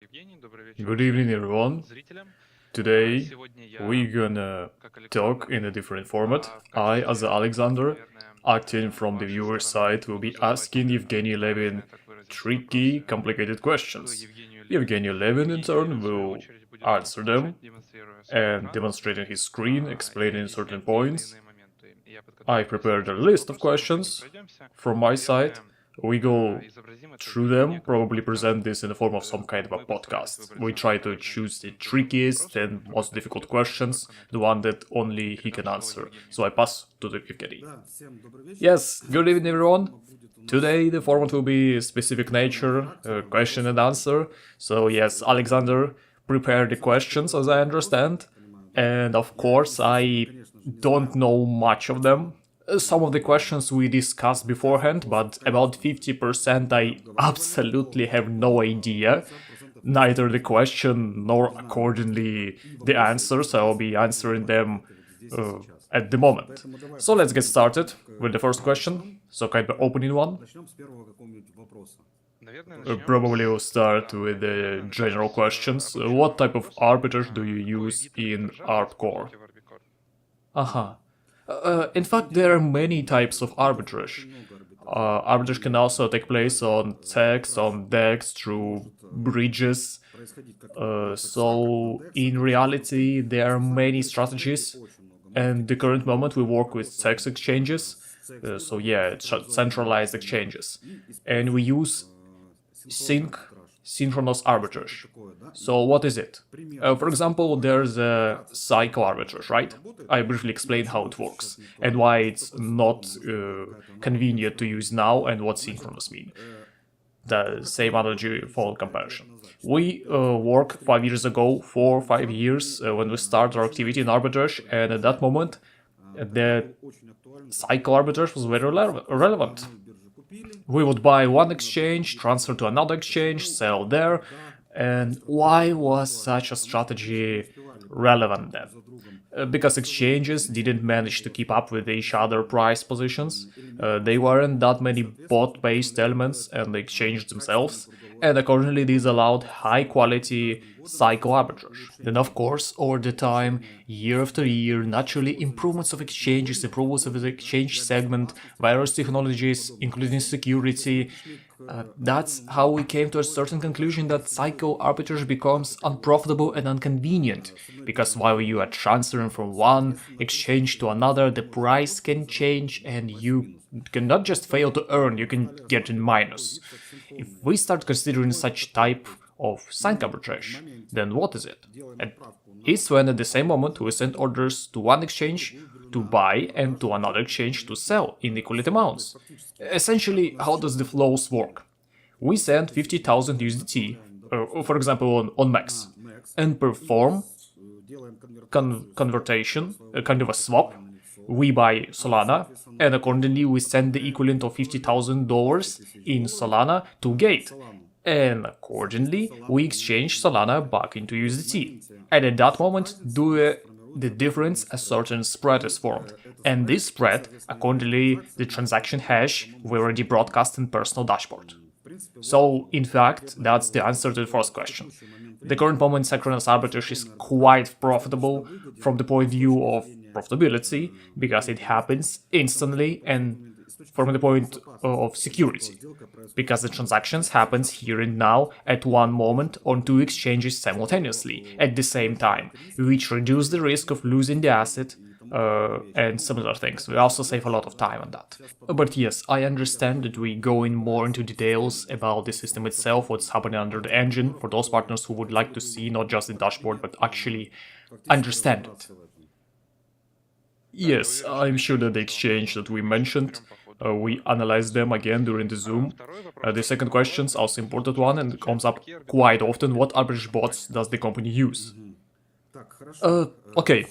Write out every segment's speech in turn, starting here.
Good evening, everyone. Today we're gonna talk in a different format. I, as Alexander, acting from the viewer side, will be asking Evgeny Levin tricky, complicated questions. Evgeny Levin, in turn, will answer them and demonstrating his screen, explaining certain points. I prepared a list of questions from my side. We go through them, probably present this in the form of some kind of a podcast. We try to choose the trickiest and most difficult questions, the one that only he can answer. So I pass to the Evgeny. Yes, good evening everyone. Today the format will be specific nature, question and answer. So yes, Alexander, prepare the questions as I understand. And of course, I don't know much of them. Some of the questions we discussed beforehand, but about 50% I absolutely have no idea. Neither the question nor accordingly the answer, so I'll be answering them at the moment. So let's get started with the first question, so kind of opening one. Probably we'll start with the general questions. What type of arbitrage do you use in Arbcore? In fact, there are many types of arbitrage. Arbitrage can also take place on CEX, on DEX, through bridges. So in reality, there are many strategies. And the current moment we work with CEX exchanges. So yeah, it's centralized exchanges. And we use synchronous arbitrage. So what is it? For example, there's a cycle arbitrage, right? I briefly explained how it works and why it's not convenient to use now and what synchronous mean. The same analogy for comparison. We worked 5 years ago, 4 or 5 years, when we started our activity in arbitrage, and at that moment, the cycle arbitrage was very relevant. We would buy one exchange, transfer to another exchange, sell there. And why was such a strategy relevant then? Because exchanges didn't manage to keep up with each other price positions. They weren't that many bot-based elements and the exchange themselves, and accordingly these allowed high-quality cycle arbitrage. Then of course, over the time, year after year, naturally improvements of exchanges, improvements of the exchange segment, various technologies, including security, that's how we came to a certain conclusion that cycle arbitrage becomes unprofitable and inconvenient, because while you are transferring from one exchange to another, the price can change and you can not just fail to earn, you can get in minus. If we start considering such type of cycle arbitrage, then what is it? And it's when at the same moment we send orders to one exchange to buy and to another exchange to sell in equal amounts. Essentially, how does the flows work? We send 50,000 USDT, for example on Max, and perform conversion, kind of a swap. We buy Solana, and accordingly we send the equivalent of $50,000 in Solana to Gate. And accordingly, we exchange Solana back into USDT. And at that moment, the difference, a certain spread is formed. And this spread, accordingly, the transaction hash, we already broadcast in personal dashboard. So, in fact, that's the answer to the first question. The current moment synchronous arbitrage is quite profitable from the point of view of profitability, because it happens instantly, and from the point of security, because the transactions happens here and now at one moment on two exchanges simultaneously at the same time, which reduce the risk of losing the asset and similar things. We also save a lot of time on that. But yes, I understand that we go in more into details about the system itself, what's happening under the engine, for those partners who would like to see not just the dashboard but actually understand it. Yes, I'm sure that the exchange that we mentioned, we analyzed them again during the Zoom. The second question is also important one and comes up quite often. What arbitrage bots does the company use? Okay,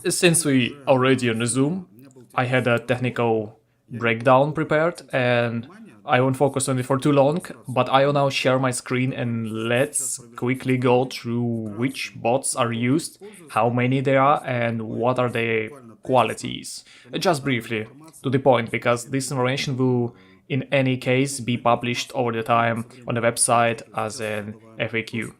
since we already on the Zoom, I had a technical breakdown prepared and I won't focus on it for too long, but I will now share my screen and let's quickly go through which bots are used, how many there are, and what are their qualities. Just briefly, to the point, because this information will in any case be published over the time on the website as an FAQ.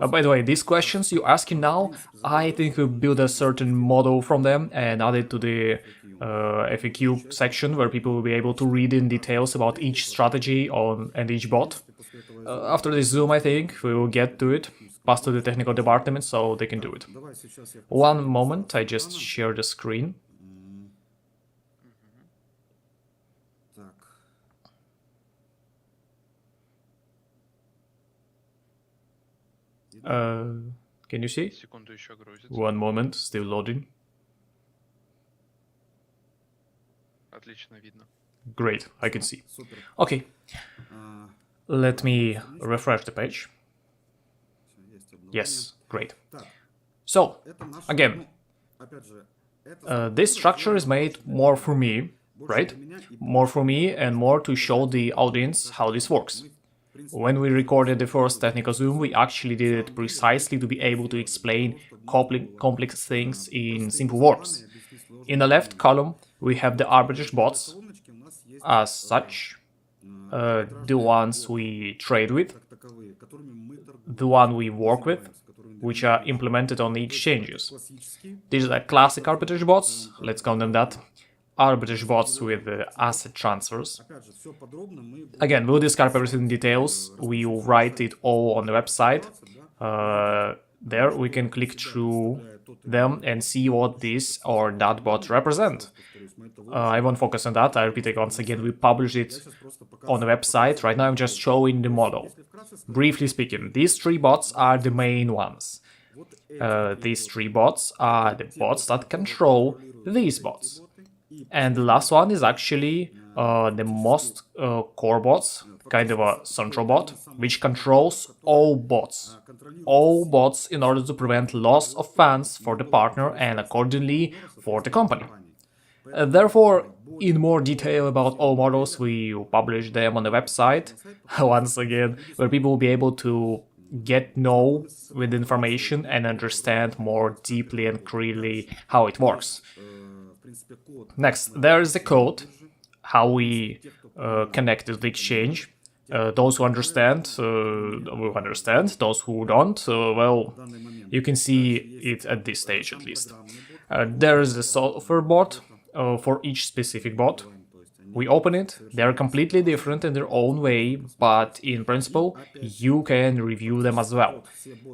By the way, these questions you're asking now, I think we build a certain model from them and add it to the FAQ section where people will be able to read in details about each strategy and each bot. After this Zoom, I think we will get to it, pass to the technical department so they can do it. One moment, I just share the screen. Can you see? One moment, still loading. Great, I can see. Okay, let me refresh the page. Yes, great. So, again, this structure is made more for me, right? More for me and more to show the audience how this works. When we recorded the first technical Zoom, we actually did it precisely to be able to explain complex things in simple words. In the left column, we have the arbitrage bots as such, the ones we trade with, the one we work with, which are implemented on the exchanges. These are classic arbitrage bots, let's call them that. Arbitrage bots with asset transfers. Again, we'll describe everything in details. We will write it all on the website. There we can click through them and see what this or that bot represent. I won't focus on that. I repeat it once again, we published it on the website. Right now I'm just showing the model. Briefly speaking, these three bots are the main ones. These three bots are the bots that control these bots. And the last one is actually the most core bots, kind of a central bot, which controls all bots. All bots in order to prevent loss of funds for the partner and accordingly for the company. Therefore, in more detail about all models, we publish them on the website, once again, where people will be able to know with information and understand more deeply and clearly how it works. Next, there is the code, how we connect to the exchange. Those who understand will understand, those who don't, well, you can see it at this stage at least. There is a software bot for each specific bot. We open it, they are completely different in their own way, but in principle, you can review them as well.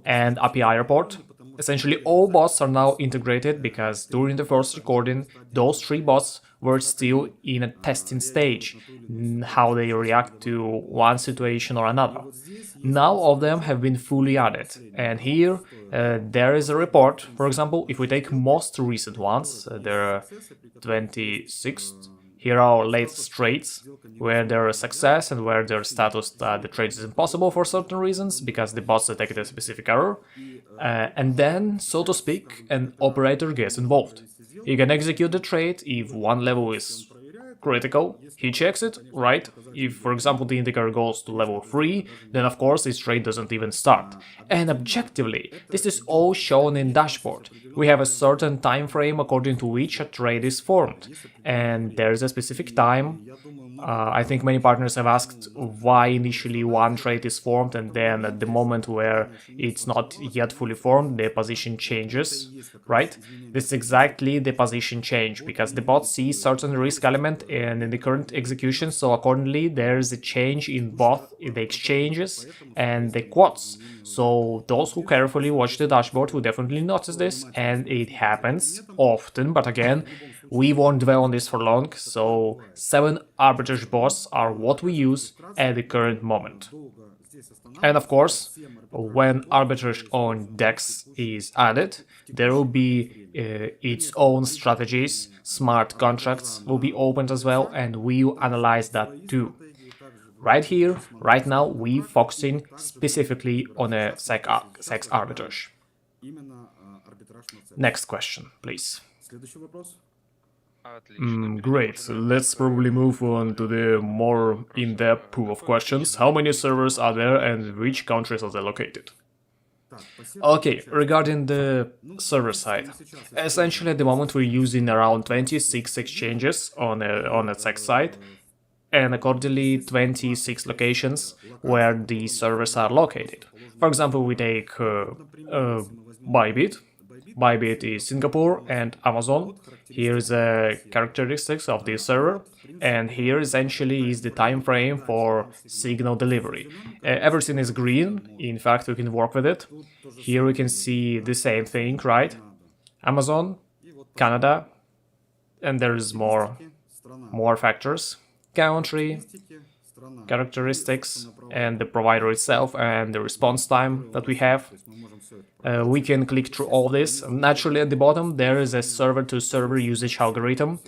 And API report. Essentially all bots are now integrated because during the first recording, those three bots were still in a testing stage, how they react to one situation or another. Now all of them have been fully added, and here there is a report. For example, if we take most recent ones, there are 26. Here are our latest trades, where there is success and where there is status that the trade is impossible for certain reasons, because the bots detected a specific error. And then, so to speak, an operator gets involved. He can execute the trade if one level is critical, he checks it, right? If, for example, the indicator goes to level 3, then of course this trade doesn't even start. And objectively, this is all shown in dashboard. We have a certain time frame according to which a trade is formed. And there is a specific time. I think many partners have asked why initially one trade is formed and then at the moment where it's not yet fully formed, the position changes, right? This is exactly the position change, because the bot sees certain risk element in the current execution, so accordingly there is a change in both the exchanges and the quotes. So those who carefully watch the dashboard will definitely notice this, and it happens often, but again, we won't dwell on this for long, so 7 arbitrage bots are what we use at the current moment. And of course, when arbitrage on DEX is added, there will be its own strategies, smart contracts will be opened as well, and we will analyze that too. Right here, right now, we're focusing specifically on a sex arbitrage. Next question, please. Great, let's probably move on to the more in-depth pool of questions. How many servers are there and which countries are they located? Okay, regarding the server side, essentially at the moment we're using around 26 exchanges on a sex side. and accordingly 26 locations where the servers are located. For example, we take Bybit. Bybit is Singapore and Amazon. Here is the characteristics of the server, and here essentially is the time frame for signal delivery. Everything is green, in fact we can work with it. Here we can see the same thing, right? Amazon, Canada, and there is more factors. Country, characteristics, and the provider itself, and the response time that we have. We can click through all this. Naturally, at the bottom, there is a server-to-server usage algorithm.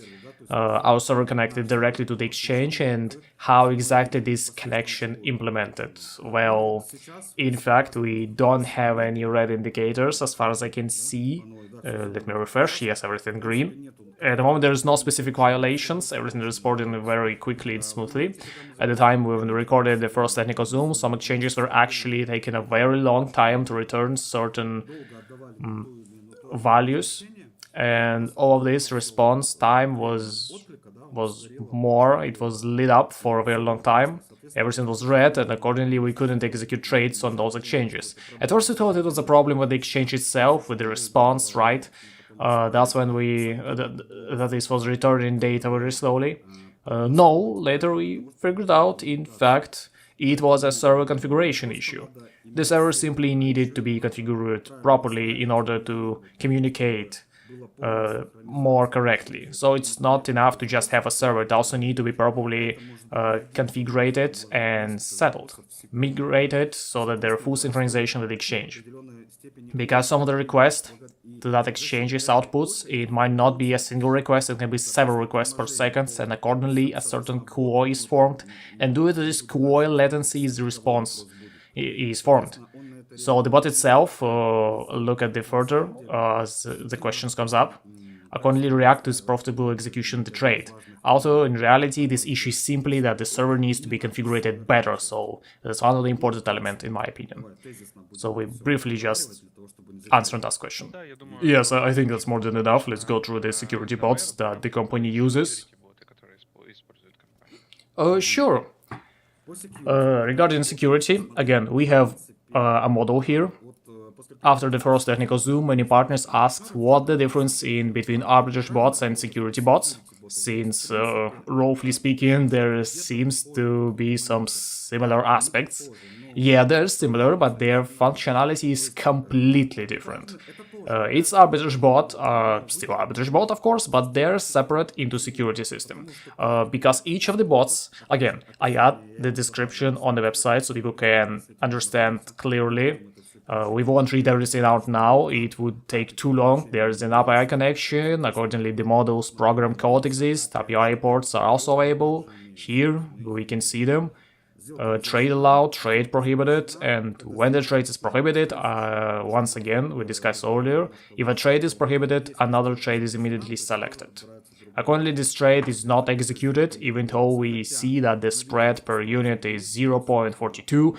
Our server connected directly to the exchange, and how exactly this connection implemented. Well, in fact, we don't have any red indicators as far as I can see. Let me refresh. Yes, everything green. At the moment, there is no specific violations. Everything is reported very quickly and smoothly. At the time when we recorded the first technical Zoom, some exchanges were actually taking a very long time to return certain values, and all of this response time was more. It was lit up for a very long time. Everything was red, and accordingly we couldn't execute trades on those exchanges. At first we thought it was a problem with the exchange itself, with the response, right? That's when that this was returning data very slowly. No, later we figured out, in fact, it was a server configuration issue. The server simply needed to be configured properly in order to communicate more correctly. So it's not enough to just have a server, it also needs to be properly configured and settled, migrated, so that there are full synchronization with the exchange. Because some of the requests to that exchange's outputs, it might not be a single request, it can be several requests per second, and accordingly a certain QoL is formed, and due to this QoL latency, the response is formed. So the bot itself, look at the further as the questions comes up, accordingly react to its profitable execution of the trade. Also, in reality, this issue is simply that the server needs to be configured better, so that's one of the important elements in my opinion. So we briefly just answered that question. Yes, I think that's more than enough. Let's go through the security bots that the company uses. Sure. Regarding security, again, we have a model here. After the first technical Zoom, many partners asked what the difference in between arbitrage bots and security bots, since, roughly speaking, there seems to be some similar aspects. Yeah, they're similar, but their functionality is completely different. It's arbitrage bot, still arbitrage bot, of course, but they're separate into security system. Because each of the bots, again, I add the description on the website so people can understand clearly. We won't read everything out now, it would take too long. There's an API connection, accordingly the model's program code exists, API ports are also available. Here we can see them. Trade allowed, trade prohibited, and when the trade is prohibited, once again, we discussed earlier, if a trade is prohibited, another trade is immediately selected. Accordingly, this trade is not executed, even though we see that the spread per unit is 0.42,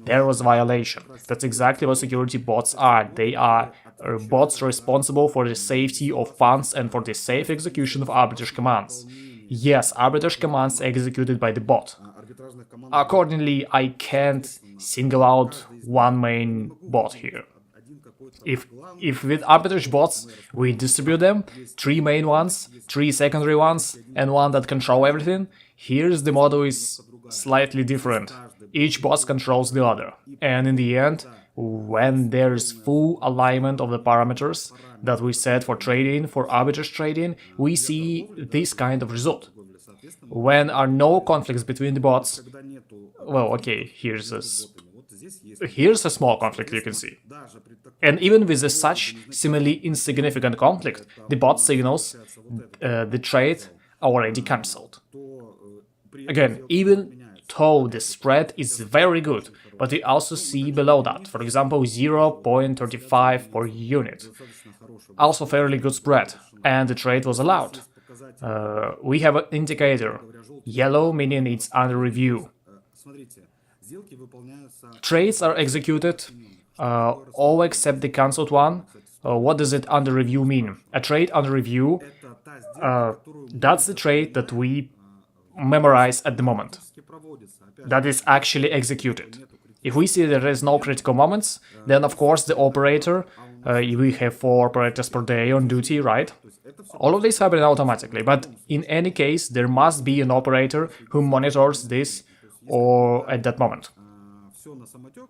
there was a violation. That's exactly what security bots are. They are bots responsible for the safety of funds and for the safe execution of arbitrage commands. Yes, arbitrage commands executed by the bot. Accordingly, I can't single out one main bot here. If with arbitrage bots we distribute them, 3 main ones, 3 secondary ones, and one that control everything, here's the model is slightly different. Each bot controls the other, and in the end, when there is full alignment of the parameters that we set for trading, for arbitrage trading, we see this kind of result. When are no conflicts between the bots, well, okay, here's a small conflict you can see. And even with such seemingly insignificant conflict, the bot signals the trade already cancelled. Again, even though the spread is very good, but we also see below that, for example, 0.35 per unit. Also fairly good spread, and the trade was allowed. We have an indicator, yellow meaning it's under review. Trades are executed, all except the cancelled one. What does it under review mean? A trade under review, that's the trade that we memorize at the moment. That is actually executed. If we see there is no critical moments, then of course the operator, we have 4 operators per day on duty, right? All of this happens automatically, but in any case there must be an operator who monitors this or at that moment.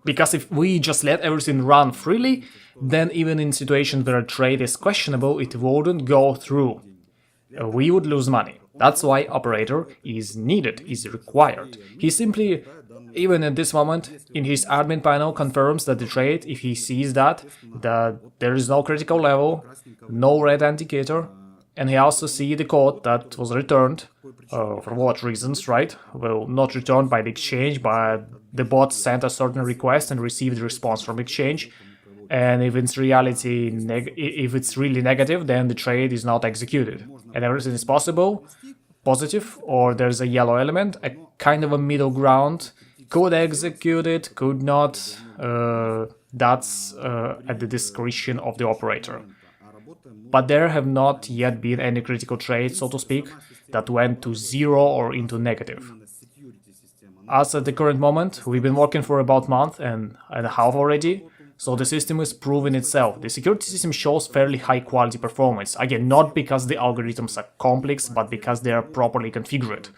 Because if we just let everything run freely, then even in situations where a trade is questionable, it wouldn't go through. We would lose money. That's why operator is needed, is required. He simply, even at this moment, in his admin panel confirms that the trade, if he sees that there is no critical level, no red indicator, and he also sees the code that was returned, for what reasons, right? Well, not returned by the exchange, but the bot sent a certain request and received a response from exchange. And if it's if it's really negative, then the trade is not executed. And everything is positive, or there's a yellow element, a kind of a middle ground. Could execute it, could not. That's at the discretion of the operator. But there have not yet been any critical trades, so to speak, that went to 0 or into negative. As at the current moment, we've been working for about a month and a half already, so the system is proving itself. The security system shows fairly high quality performance, again, not because the algorithms are complex, but because they are properly configured.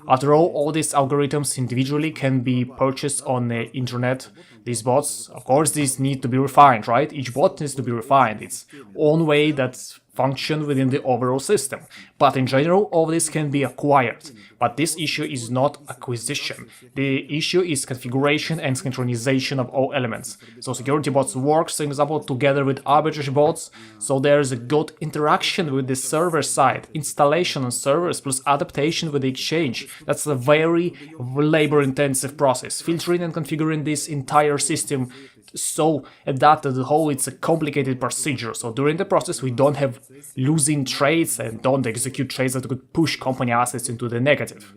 After all these algorithms individually can be purchased on the internet. These bots, of course, these need to be refined, right? Each bot needs to be refined, its own way that's function within the overall system. But in general, all this can be acquired. But this issue is not acquisition. The issue is configuration and synchronization of all elements. So security bots work, for example, together with arbitrage bots, so there's a good interaction with the server side, installation on servers plus adaptation with the exchange. That's a very labor-intensive process, filtering and configuring this entire system so that the whole it's a complicated procedure. So during the process we don't have losing trades and don't execute trades that could push company assets into the negative.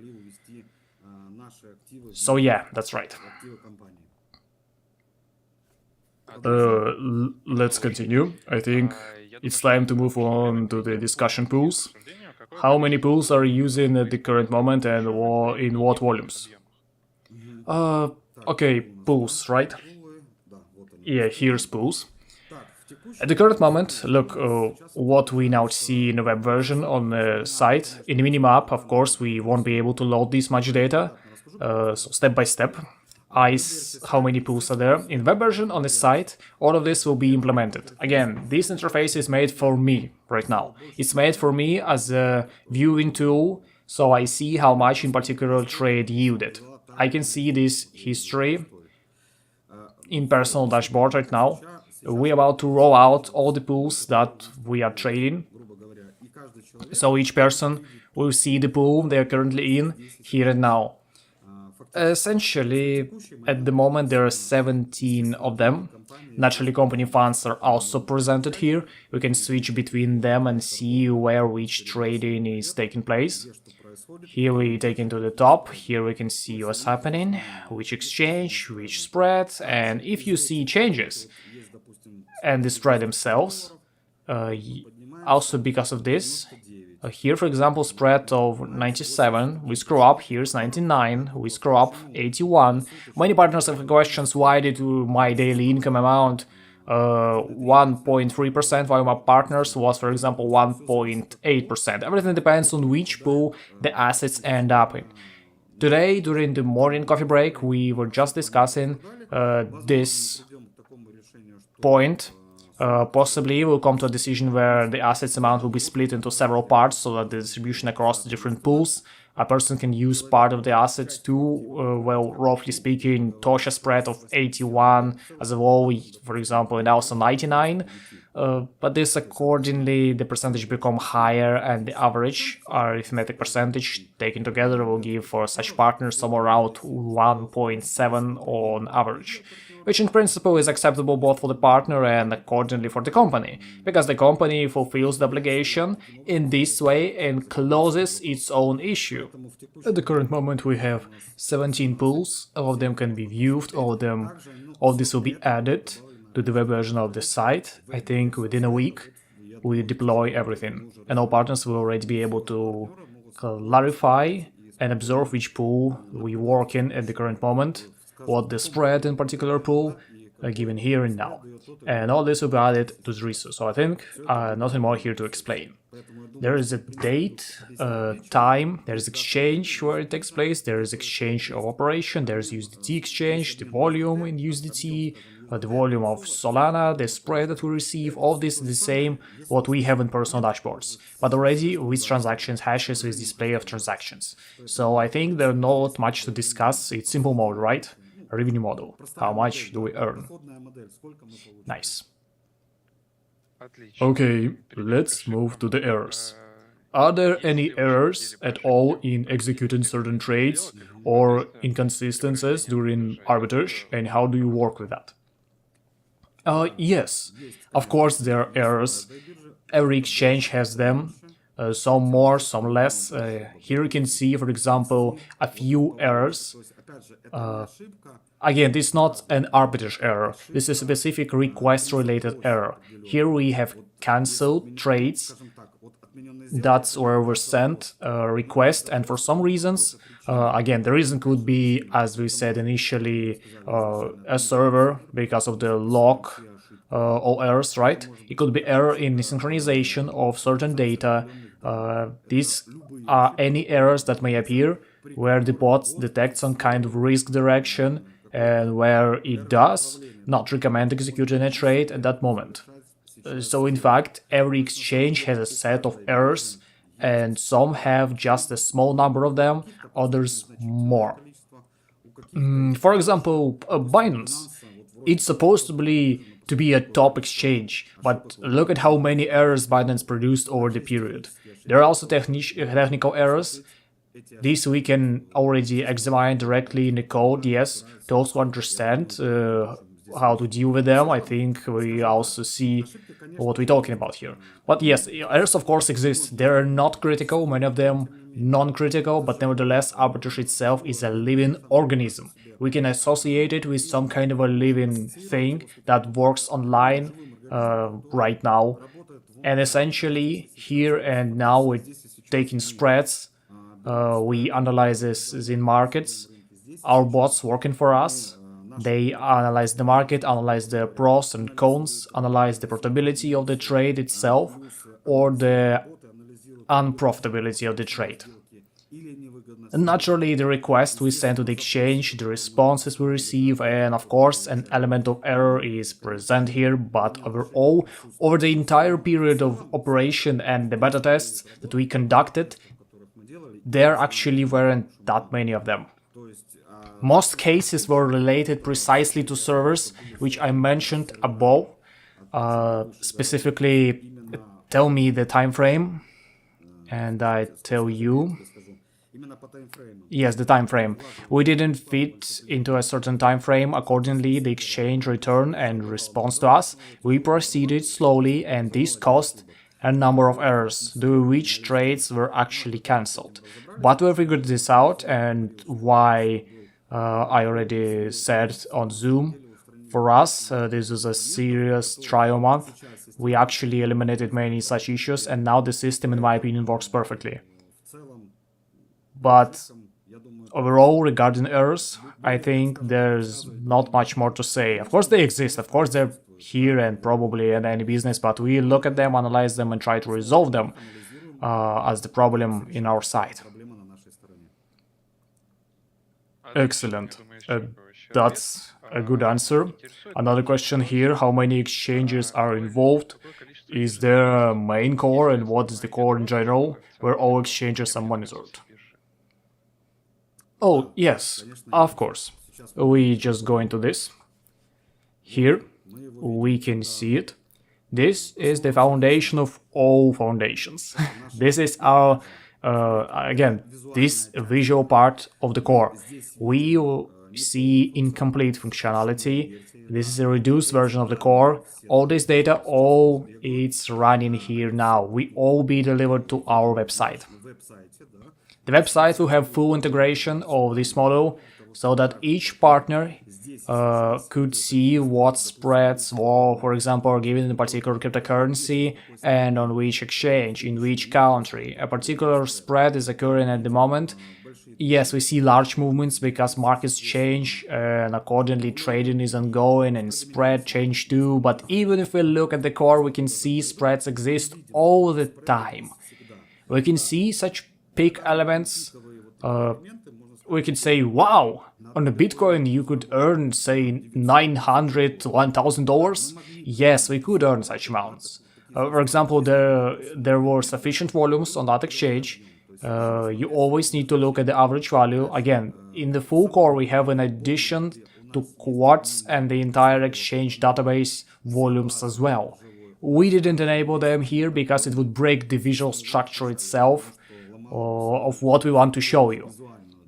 So yeah, that's right. Let's continue. I think it's time to move on to the discussion pools. How many pools are you using at the current moment and in what volumes? Okay, pools, right? Yeah, here's pools. At the current moment, look what we now see in the web version on the site. In the minimap, of course, we won't be able to load this much data, so step by step. How many pools are there. In web version on the site, all of this will be implemented. Again, this interface is made for me right now. It's made for me as a viewing tool, so I see how much in particular trade yielded. I can see this history in personal dashboard right now. We're about to roll out all the pools that we are trading. So each person will see the pool they are currently in here and now. Essentially, at the moment there are 17 of them. Naturally, company funds are also presented here. We can switch between them and see where which trading is taking place. Here we take into the top, here we can see what's happening, which exchange, which spread, and if you see changes and the spread themselves, also because of this, here for example spread of 97, we scroll up, here's 99, we scroll up 81. Many partners have questions, why did my daily income amount 1.3% while my partners was, for example, 1.8%. Everything depends on which pool the assets end up in. Today, during the morning coffee break, we were just discussing this point. Possibly we'll come to a decision where the assets amount will be split into several parts so that the distribution across the different pools, a person can use part of the assets too. Well, roughly speaking, Tosha spread of 81 as a whole, for example, and also 99. But this accordingly, the percentage become higher, and the average arithmetic percentage taken together will give for such partners somewhere around 1.7 on average, which in principle is acceptable both for the partner and accordingly for the company, because the company fulfills the obligation in this way and closes its own issue. At the current moment we have 17 pools, all of them can be viewed, all this will be added to the web version of the site. I think within a week we deploy everything, and all partners will already be able to clarify and observe which pool we work in at the current moment, what the spread in particular pool, given here and now. And all this will be added to the resource. So I think nothing more here to explain. There is a date, time, there is exchange where it takes place, there is exchange of operation, there is USDT exchange, the volume in USDT, the volume of Solana, the spread that we receive, all this is the same what we have in personal dashboards, but already with transactions hashes, with display of transactions. So I think there's not much to discuss, it's simple mode, right? A revenue model. How much do we earn? Nice. Okay, let's move to the errors. Are there any errors at all in executing certain trades or inconsistencies during arbitrage, and how do you work with that? Yes, of course there are errors. Every exchange has them, some more, some less. Here you can see, for example, a few errors. Again, this is not an arbitrage error, this is a specific request-related error. Here we have cancelled trades, that's where we sent a request, and for some reasons, again, the reason could be, as we said initially, a server, because of the lock or errors, right? It could be error in the synchronization of certain data. These are any errors that may appear where the bot detects some kind of risk direction and where it does not recommend executing a trade at that moment. So in fact, every exchange has a set of errors, and some have just a small number of them, others more. For example, Binance, it's supposed to be a top exchange, but look at how many errors Binance produced over the period. There are also technical errors. This we can already examine directly in the code, yes, to also understand how to deal with them. I think we also see what we're talking about here. But yes, errors of course exist. They are not critical, many of them non-critical, but nevertheless arbitrage itself is a living organism. We can associate it with some kind of a living thing that works online right now. And essentially here and now we're taking spreads, we analyze this in markets, our bots working for us. They analyze the market, analyze the pros and cons, analyze the profitability of the trade itself or the unprofitability of the trade. And naturally, the request we send to the exchange, the responses we receive, and of course an element of error is present here, but overall, over the entire period of operation and the beta tests that we conducted, there actually weren't that many of them. Most cases were related precisely to servers, which I mentioned above. Specifically, tell me the time frame, and I tell you. Yes, the time frame. We didn't fit into a certain time frame. Accordingly, the exchange returned and response to us. We proceeded slowly, and this caused a number of errors, due to which trades were actually cancelled. But we figured this out, and why I already said on Zoom, for us this is a serious trial month. We actually eliminated many such issues, and now the system, in my opinion, works perfectly. But overall, regarding errors, I think there's not much more to say. Of course they exist, of course they're here and probably in any business, but we look at them, analyze them, and try to resolve them as the problem in our side. Excellent. That's a good answer. Another question here, how many exchanges are involved? Is there a main core, and what is the core in general, where all exchanges are monitored? Oh, yes, of course. We just go into this. Here, we can see it. This is the foundation of all foundations. This is our again, this visual part of the core. We see incomplete functionality. This is a reduced version of the core. All this data, all it's running here now. We all be delivered to our website. The website will have full integration of this model, so that each partner could see what spreads were, for example, are given in a particular cryptocurrency and on which exchange, in which country a particular spread is occurring at the moment. Yes, we see large movements because markets change and accordingly trading is ongoing and spread change too, but even if we look at the core, we can see spreads exist all the time. We can see such peak elements. We could say, wow, on a Bitcoin you could earn, say, $900 to $1,000. Yes, we could earn such amounts. For example, there were sufficient volumes on that exchange. You always need to look at the average value. Again, in the full core we have an addition to Quartz and the entire exchange database volumes as well. We didn't enable them here because it would break the visual structure itself of what we want to show you.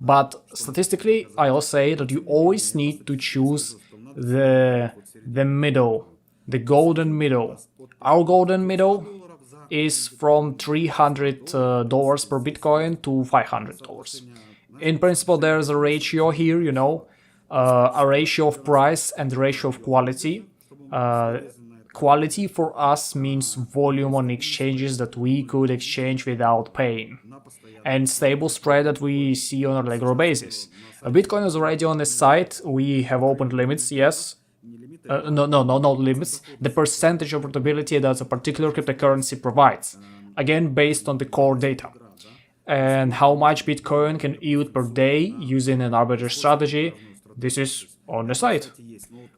But statistically, I'll say that you always need to choose the middle, the golden middle. Our golden middle is from $300 per Bitcoin to $500. In principle, there's a ratio here, you know, a ratio of price and the ratio of quality. Quality for us means volume on exchanges that we could exchange without paying, and stable spread that we see on a regular basis. Bitcoin is already on the site. We have opened limits, yes. No limits. The percentage of portability that a particular cryptocurrency provides, again based on the core data, and how much Bitcoin can yield per day using an arbitrage strategy. This is on the site.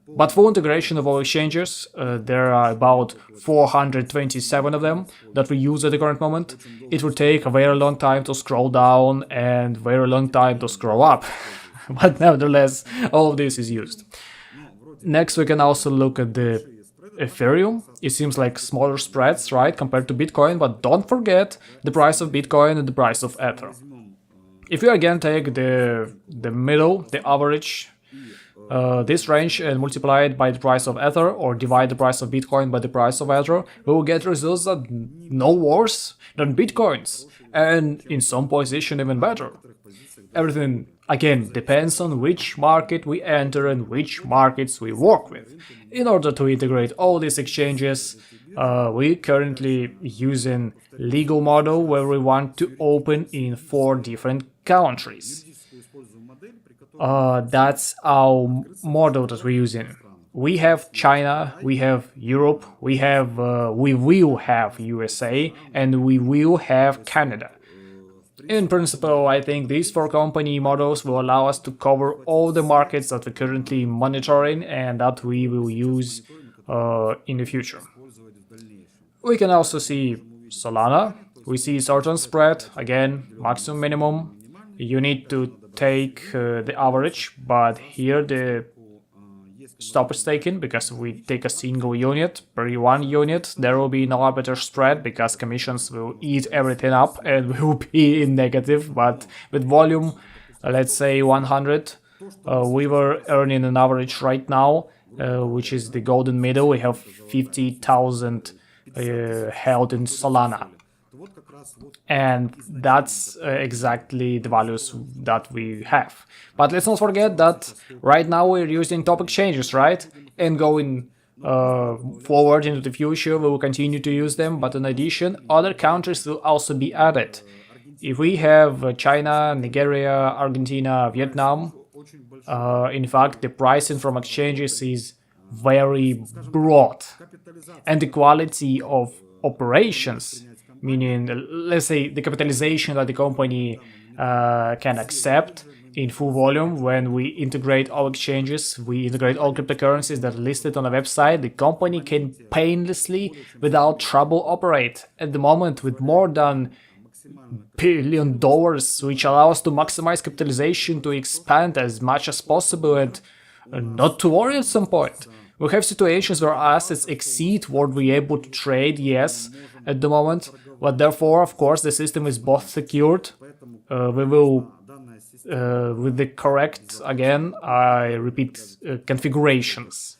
But full integration of all exchanges, there are about 427 of them that we use at the current moment. It will take a very long time to scroll down and very long time to scroll up, but nevertheless, all of this is used. Next, we can also look at the Ethereum. It seems like smaller spreads, right, compared to Bitcoin, but don't forget the price of Bitcoin and the price of Ether. If you again take the middle, the average, this range, and multiply it by the price of Ether, or divide the price of Bitcoin by the price of Ether, we will get results that no worse than Bitcoins, and in some position even better. Everything, again, depends on which market we enter and which markets we work with. In order to integrate all these exchanges, we currently using legal model where we want to open in 4 different countries. That's our model that we're using. We have China, we have Europe, we will have USA, and we will have Canada. In principle, I think these 4 company models will allow us to cover all the markets that we're currently monitoring and that we will use in the future. We can also see Solana. We see certain spread, again, maximum, minimum. You need to take the average, but here the stop is taken because we take a single unit. Per 1 unit there will be no arbitrage spread because commissions will eat everything up and will be in negative, but with volume, let's say 100, we were earning an average right now, which is the golden middle. We have 50,000 held in Solana. And that's exactly the values that we have. But let's not forget that right now we're using top exchanges, right? And going forward into the future, we will continue to use them. But in addition, other countries will also be added. If we have China, Nigeria, Argentina, Vietnam, in fact, the pricing from exchanges is very broad. And the quality of operations, meaning, let's say, the capitalization that the company can accept in full volume when we integrate all exchanges, we integrate all cryptocurrencies that are listed on the website, the company can painlessly, without trouble, operate. At the moment, with more than $1 billion, which allow us to maximize capitalization, to expand as much as possible and not to worry at some point. We have situations where assets exceed what we're able to trade, yes, at the moment, but therefore, of course, the system is both secured. We will, with the correct, again, I repeat, configurations.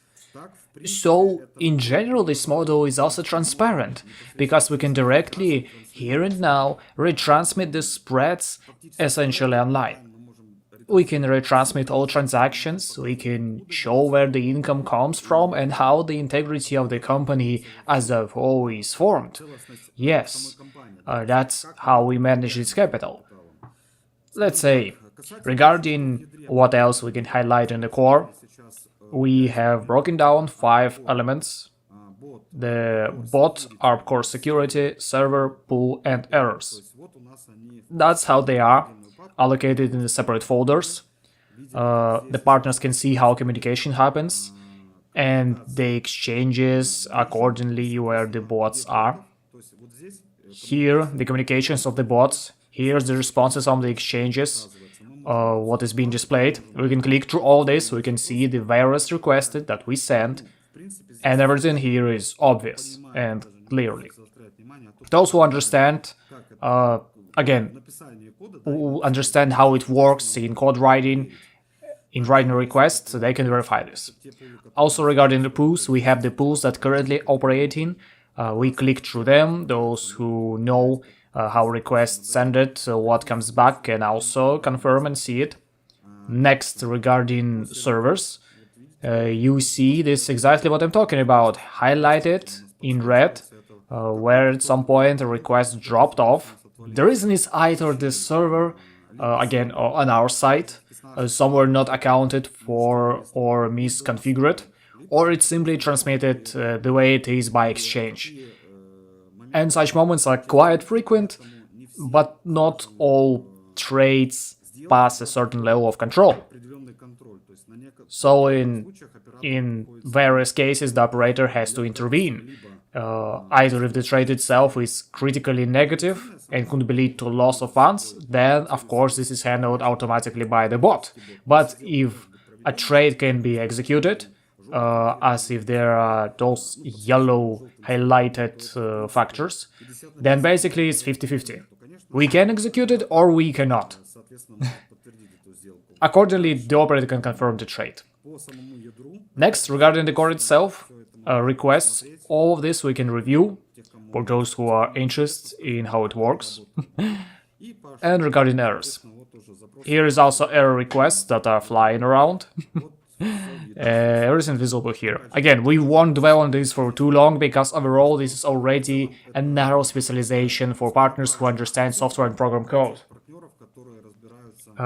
So, in general, this model is also transparent, because we can directly, here and now, retransmit the spreads essentially online. We can retransmit all transactions, we can show where the income comes from and how the integrity of the company as a whole is formed. Yes, that's how we manage its capital. Let's say, regarding what else we can highlight in the core, we have broken down 5 elements: the bot, ARBCORE security, server, pool, and errors. That's how they are, allocated in the separate folders. The partners can see how communication happens, and the exchanges accordingly where the bots are. Here, the communications of the bots. Here's the responses on the exchanges, what is being displayed. We can click through all this, we can see the various requested that we sent, and everything here is obvious and clearly. Those who understand, again, who understand how it works in code writing, in writing requests, they can verify this. Also regarding the pools, we have the pools that currently operating. We click through them. Those who know how requests send it, what comes back, can also confirm and see it. Next, regarding servers, you see this exactly what I'm talking about, highlighted in red, where at some point a request dropped off. The reason is either the server, again on our side, somewhere not accounted for or misconfigured, or it's simply transmitted the way it is by exchange. And such moments are quite frequent, but not all trades pass a certain level of control. So in various cases the operator has to intervene, either if the trade itself is critically negative and could lead to loss of funds, then of course this is handled automatically by the bot. But if a trade can be executed, as if there are those yellow highlighted factors, then basically it's 50-50. We can execute it or we cannot. Accordingly, the operator can confirm the trade. Next, regarding the core itself, requests, all of this we can review for those who are interested in how it works. And regarding errors, here is also error requests that are flying around. Everything visible here. Again, we won't dwell on this for too long, because overall this is already a narrow specialization for partners who understand software and program code.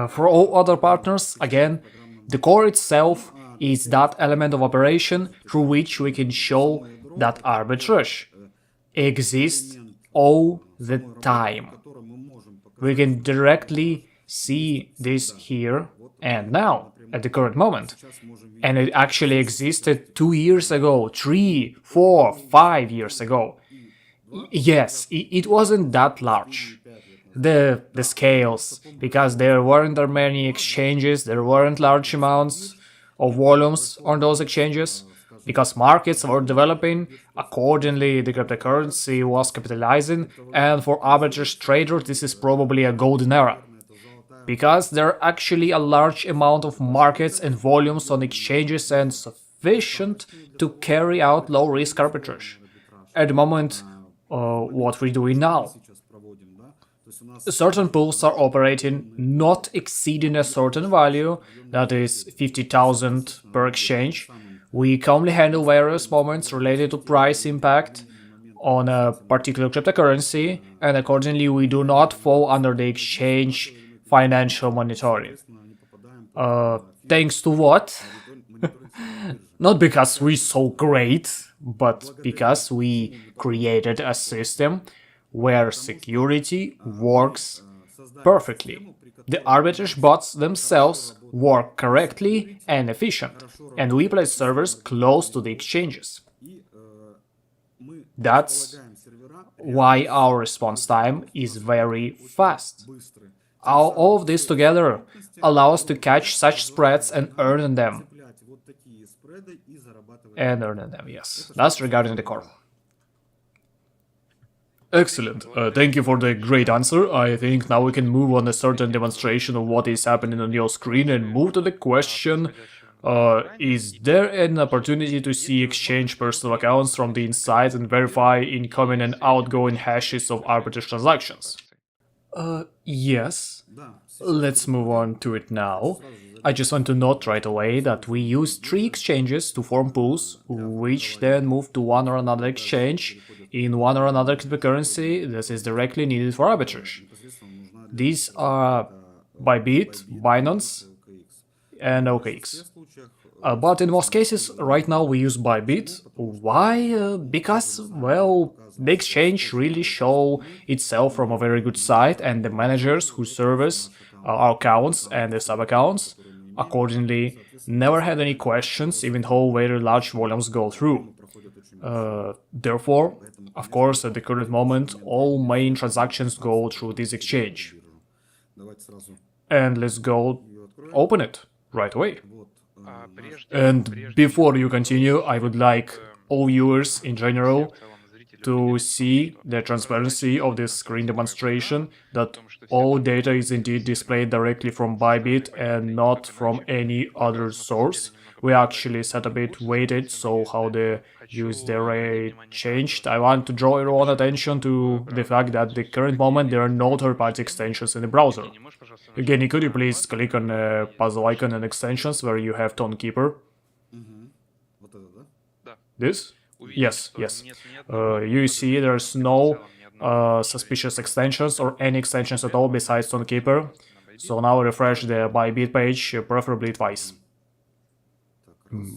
For all other partners, again, the core itself is that element of operation through which we can show that arbitrage exists all the time. We can directly see this here and now, at the current moment. And it actually existed 2 years ago, 3, 4, 5 years ago. Yes, it wasn't that large. The scales, because there weren't that many exchanges, there weren't large amounts of volumes on those exchanges, because markets were developing, accordingly the cryptocurrency was capitalizing, and for arbitrage traders this is probably a golden era. Because there are actually a large amount of markets and volumes on exchanges and sufficient to carry out low-risk arbitrage. At the moment, what we're doing now. Certain pools are operating not exceeding a certain value, that is 50,000 per exchange. We calmly handle various moments related to price impact on a particular cryptocurrency, and accordingly we do not fall under the exchange financial monitoring. Thanks to what? Not because we're so great, but because we created a system where security works perfectly. The arbitrage bots themselves work correctly and efficient, and we place servers close to the exchanges. That's why our response time is very fast. All of this together allows us to catch such spreads and earn them. Yes. That's regarding the core. Excellent. Thank you for the great answer. I think now we can move on a certain demonstration of what is happening on your screen and move to the question, is there an opportunity to see exchange personal accounts from the inside and verify incoming and outgoing hashes of arbitrage transactions? Yes. Let's move on to it now. I just want to note right away that we use 3 exchanges to form pools, which then move to one or another exchange in one or another cryptocurrency that is directly needed for arbitrage. These are Bybit, Binance, and OKX. But in most cases, right now we use Bybit. Why? Because, well, the exchange really show itself from a very good side, and the managers who service our accounts and the sub-accounts accordingly never had any questions, even though very large volumes go through. Therefore, of course, at the current moment, all main transactions go through this exchange. And let's go open it right away. And before you continue, I would like all viewers in general to see the transparency of this screen demonstration, that all data is indeed displayed directly from Bybit and not from any other source. We actually set a bit weighted, so how the USD rate changed. I want to draw your own attention to the fact that at the current moment there are no third-party extensions in the browser. Evgeny, could you please click on the puzzle icon and extensions where you have Tonekeeper? This? Yes, yes. You see there's no suspicious extensions or any extensions at all besides Tonekeeper. So now refresh the Bybit page, preferably twice.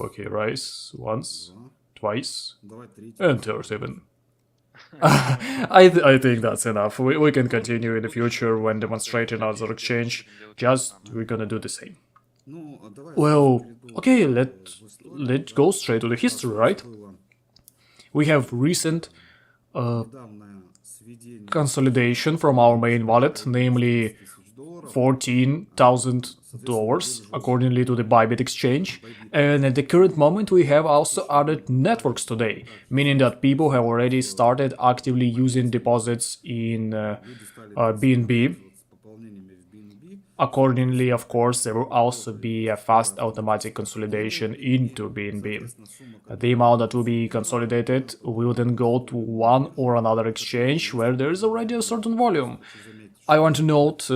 Okay, rise once, twice, and third even. I think that's enough. We can continue in the future when demonstrating other exchange. Just we're gonna do the same. Well, okay, let's go straight to the history, right? We have recent consolidation from our main wallet, namely $14,000 accordingly to the Bybit exchange, and at the current moment we have also added networks today, meaning that people have already started actively using deposits in BNB. Accordingly, of course, there will also be a fast automatic consolidation into BNB. The amount that will be consolidated will then go to one or another exchange where there is already a certain volume. I want to note,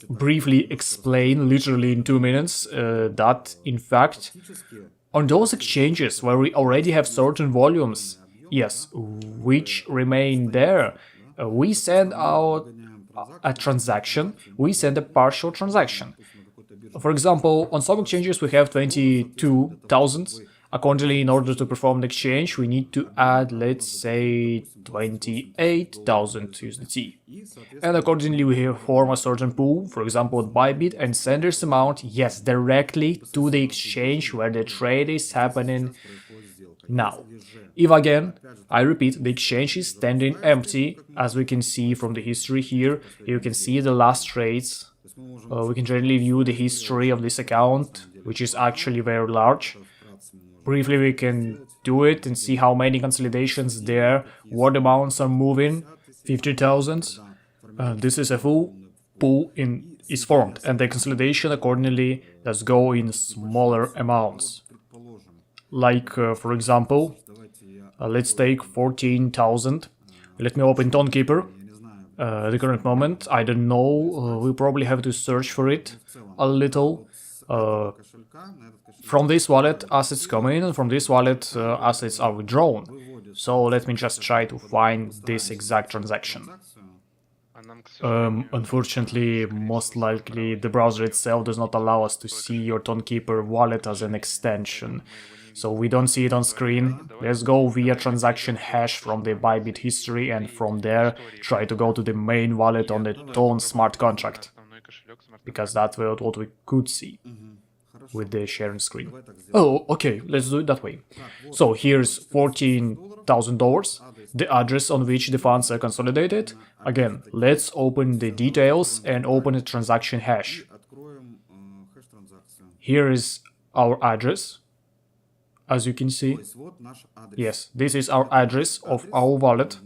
briefly explain, literally in 2 minutes, that in fact, on those exchanges where we already have certain volumes, yes, which remain there, we send out a transaction, we send a partial transaction. For example, on some exchanges we have 22,000. Accordingly, in order to perform the exchange, we need to add, let's say, 28,000 USDT. And accordingly, we form a certain pool, for example, at Bybit, and send this amount, yes, directly to the exchange where the trade is happening now. If again, I repeat, the exchange is standing empty, as we can see from the history here, you can see the last trades. We can generally view the history of this account, which is actually very large. Briefly, we can do it and see how many consolidations there, what amounts are moving, 50,000. This is a full pool is formed, and the consolidation accordingly does go in smaller amounts. Like, for example, let's take 14,000. Let me open Tonekeeper. At the current moment, I don't know, we probably have to search for it a little. From this wallet, assets come in, and from this wallet, assets are withdrawn. So let me just try to find this exact transaction. Unfortunately, most likely, the browser itself does not allow us to see your Tonekeeper wallet as an extension. So we don't see it on screen. Let's go via transaction hash from the Bybit history, and from there try to go to the main wallet on the Tone smart contract, because that's what we could see with the sharing screen. Oh, okay, let's do it that way. So here's $14,000, the address on which the funds are consolidated. Again, let's open the details and open a transaction hash. Here is our address. As you can see, yes, this is our address of our wallet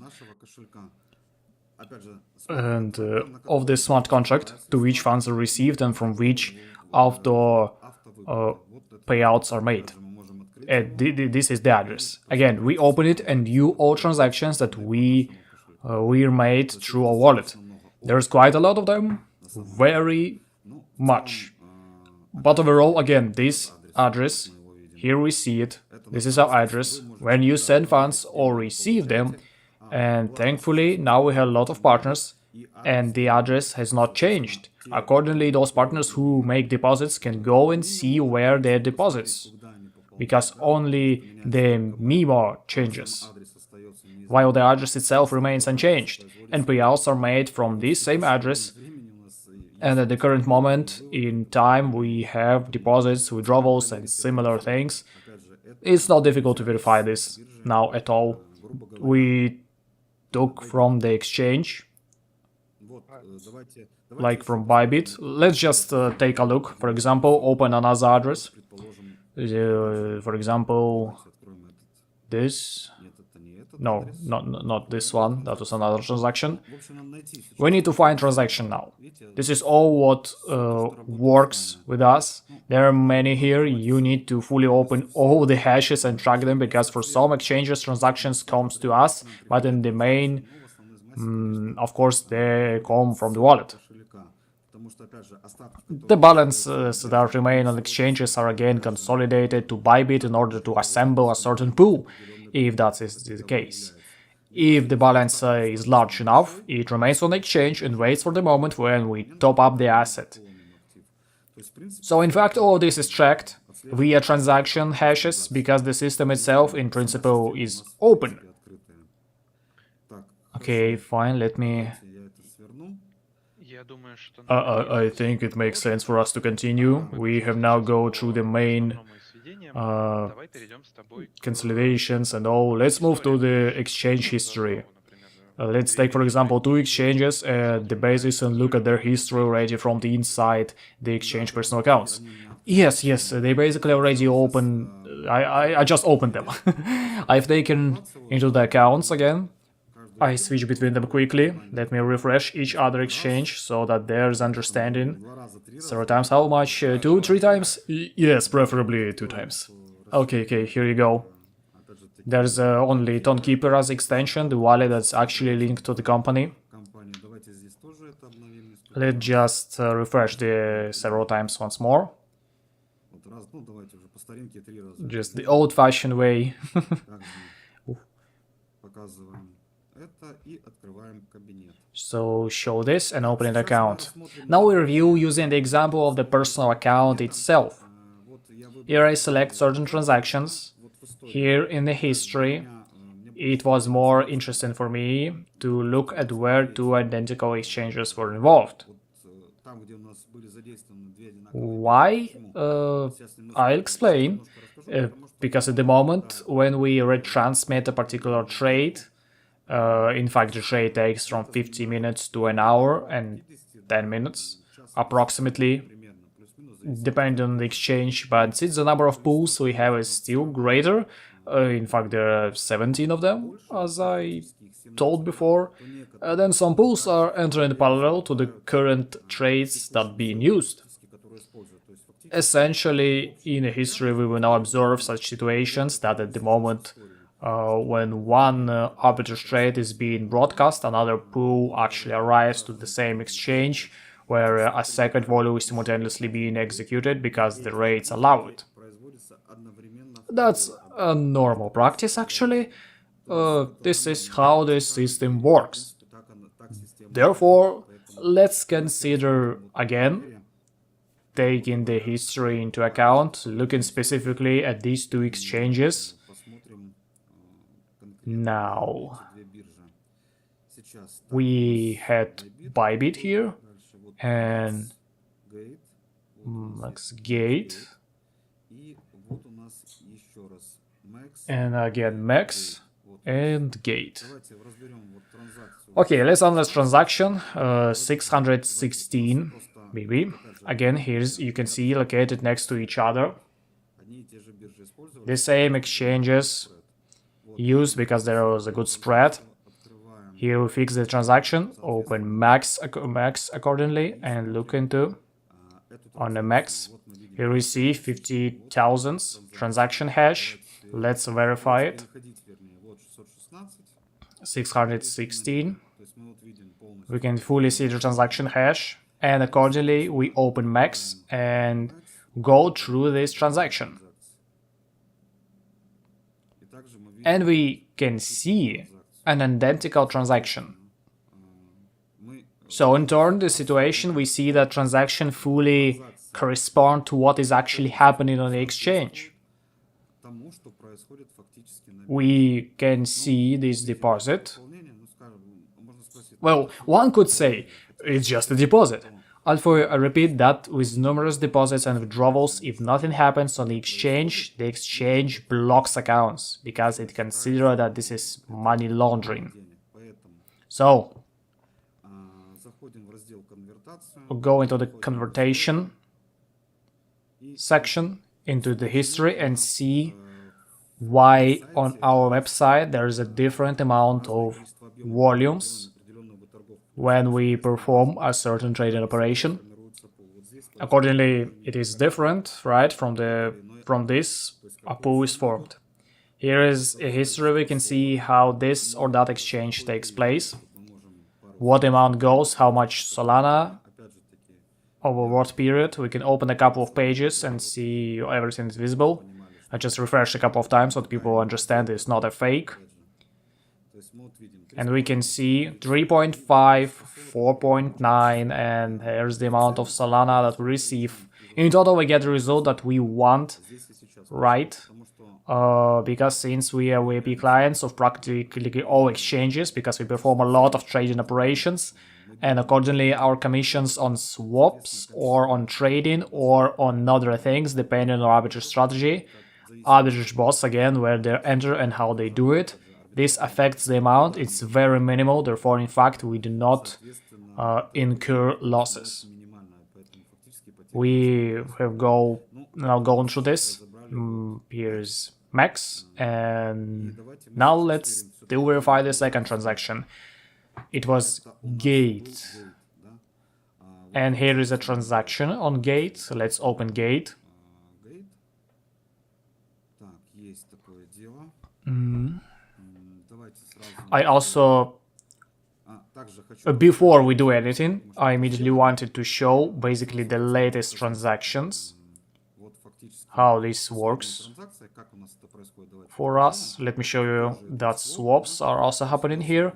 and of the smart contract to which funds are received and from which auto payouts are made. And this is the address. Again, we open it and view all transactions that we made through our wallet. There's quite a lot of them, very much. But overall, again, this address, here we see it, this is our address, when you send funds or receive them, and thankfully now we have a lot of partners. and the address has not changed. Accordingly, those partners who make deposits can go and see where their deposits, because only the memo changes, while the address itself remains unchanged, and payouts are made from this same address. And at the current moment in time we have deposits, withdrawals and similar things. It's not difficult to verify this now at all. We took from the exchange, like from Bybit. Let's just take a look. For example, open another address. For example, this. No, not this one. That was another transaction. We need to find transaction now. This is all what works with us. There are many here. You need to fully open all the hashes and track them, because for some exchanges transactions comes to us, but in the main, of course, they come from the wallet. The balances that remain on exchanges are again consolidated to Bybit in order to assemble a certain pool, if that is the case. If the balance is large enough, it remains on the exchange and waits for the moment when we top up the asset. So in fact all this is tracked via transaction hashes, because the system itself in principle is open. Okay, fine, let me... I think it makes sense for us to continue. We have now go through the main consolidations and all. Let's move to the exchange history. Let's take, for example, two exchanges at the basis and look at their history already from the inside the exchange personal accounts. Yes, they basically already open. I just opened them. I've taken into the accounts again. I switch between them quickly. Let me refresh each other exchange so that there's understanding. Several times. How much? 2, 3 times? Yes, preferably 2 times. Okay, here you go. There's only Tonekeeper as extension, the wallet that's actually linked to the company. Let's just refresh the several times once more. Just the old-fashioned way. So show this and open an account. Now we review using the example of the personal account itself. Here I select certain transactions. Here in the history, it was more interesting for me to look at where 2 identical exchanges were involved. Why? I'll explain. Because at the moment when we retransmit a particular trade, in fact, the trade takes from 50 minutes to an hour and 10 minutes, approximately, depending on the exchange, but since the number of pools we have is still greater, in fact there are 17 of them, as I told before, then some pools are entering parallel to the current trades that are being used. Essentially, in history we will now observe such situations that at the moment when one arbitrage trade is being broadcast, another pool actually arrives to the same exchange, where a second volume is simultaneously being executed because the rates allow it. That's a normal practice, actually. This is how this system works. Therefore, let's consider again, taking the history into account, looking specifically at these 2 exchanges. Now, we had Bybit here, and Gate, and again Max and Gate. Okay, let's analyze transaction 616 maybe. Again, here's you can see located next to each other. The same exchanges used because there was a good spread. Here we fix the transaction, open max accordingly, and look into on the max. Here we see 50,000 transaction hash. Let's verify it. 616. We can fully see the transaction hash, and accordingly we open max and go through this transaction. And we can see an identical transaction. So in turn, the situation, we see that transaction fully correspond to what is actually happening on the exchange. We can see this deposit. Well, one could say it's just a deposit. Also, I repeat that with numerous deposits and withdrawals, if nothing happens on the exchange blocks accounts because it considers that this is money laundering. So, we'll go into the conversion section, into the history, and see why on our website there is a different amount of volumes when we perform a certain trading operation. Accordingly, it is different, right, from this a pool is formed. Here is a history. We can see how this or that exchange takes place, what amount goes, how much Solana, over what period. We can open a couple of pages and see everything is visible. I just refresh a couple of times so that people understand it's not a fake. And we can see 3.5, 4.9, and here's the amount of Solana that we receive. In total, we get the result that we want, right? Because since we are WP clients of practically all exchanges, because we perform a lot of trading operations, and accordingly our commissions on swaps or on trading or on other things, depending on our arbitrage strategy, arbitrage bots again, where they enter and how they do it. This affects the amount, it's very minimal, therefore in fact we do not incur losses. We have now gone through this. Here's max, and now let's still verify the second transaction. It was Gate, and here is a transaction on Gate. So let's open Gate. I also, before we do anything, I immediately wanted to show basically the latest transactions, how this works for us. Let me show you that swaps are also happening here.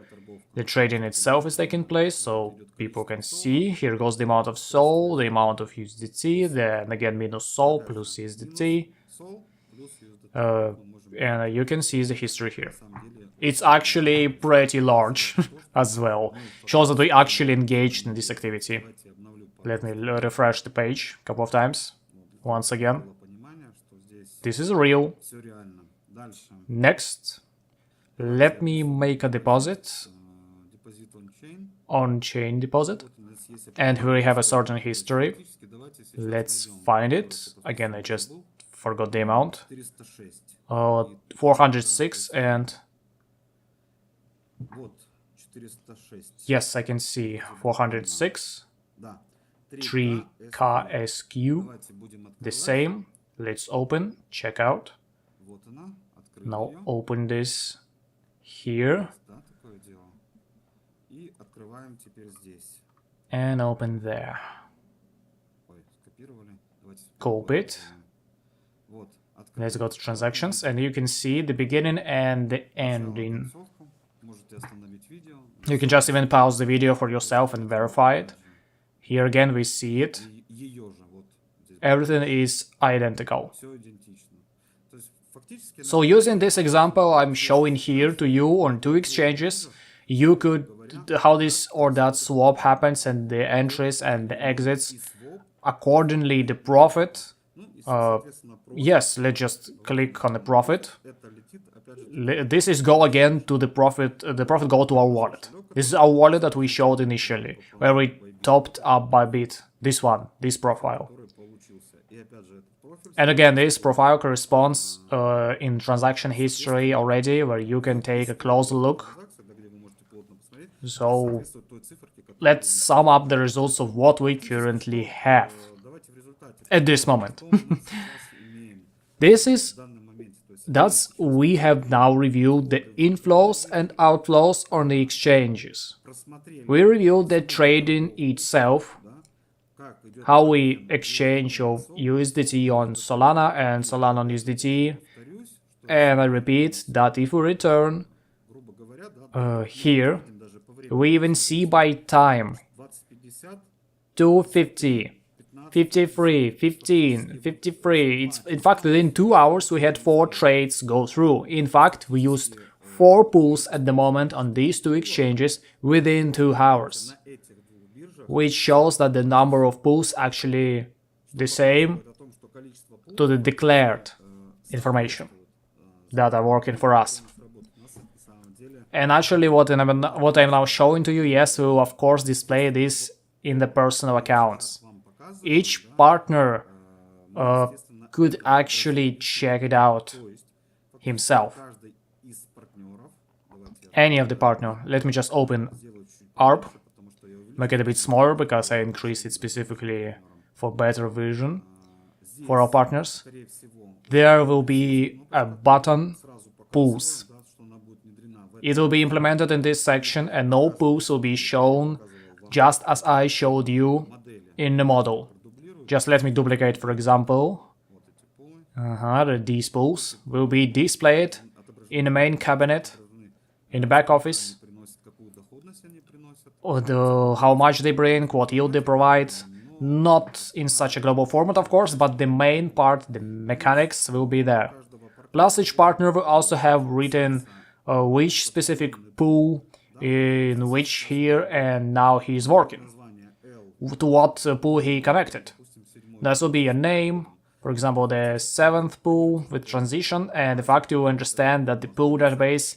The trading itself is taking place, so people can see. Here goes the amount of SOL, the amount of USDT, then again minus SOL plus USDT. And you can see the history here. It's actually pretty large as well. Shows that we actually engaged in this activity. Let me refresh the page a couple of times. Once again. This is real. Next, let me make a deposit. On-chain deposit. And here we have a certain history. Let's find it. Again, I just forgot the amount. 406 and... Yes, I can see 406. 3KSQ. The same. Let's open, check out. Now open this here. And open there. Copy it. Let's go to transactions, and you can see the beginning and the ending. You can just even pause the video for yourself and verify it. Here again we see it. Everything is identical. So using this example I'm showing here to you on two exchanges, you could, how this or that swap happens and the entries and the exits, accordingly the profit. Yes, let's just click on the profit. This is go again to the profit go to our wallet. This is our wallet that we showed initially, where we topped up by a bit. This one, this profile. And again, this profile corresponds in transaction history already, where you can take a closer look. So let's sum up the results of what we currently have at this moment. Thus, we have now reviewed the inflows and outflows on the exchanges. We reviewed the trading itself, how we exchange of USDT on Solana and Solana on USDT, and I repeat that if we return here, we even see by time 250, 53, 15, 53. In fact, within 2 hours we had 4 trades go through. In fact, we used 4 pools at the moment on these 2 exchanges within 2 hours, which shows that the number of pools actually the same to the declared information that are working for us. And actually what I'm now showing to you, yes, we will of course display this in the personal accounts. Each partner could actually check it out himself. Any of the partner. Let me just open ARB, make it a bit smaller because I increased it specifically for better vision for our partners. There will be a button pools. It will be implemented in this section and no pools will be shown just as I showed you in the model. Just let me duplicate, for example. These pools will be displayed in the main cabinet, in the back office. How much they bring, what yield they provide. Not in such a global format, of course, but the main part, the mechanics, will be there. Plus, each partner will also have written which specific pool in which here and now he is working, to what pool he connected. This will be a name, for example, the 7th pool with transition, and the fact you understand that the pool database,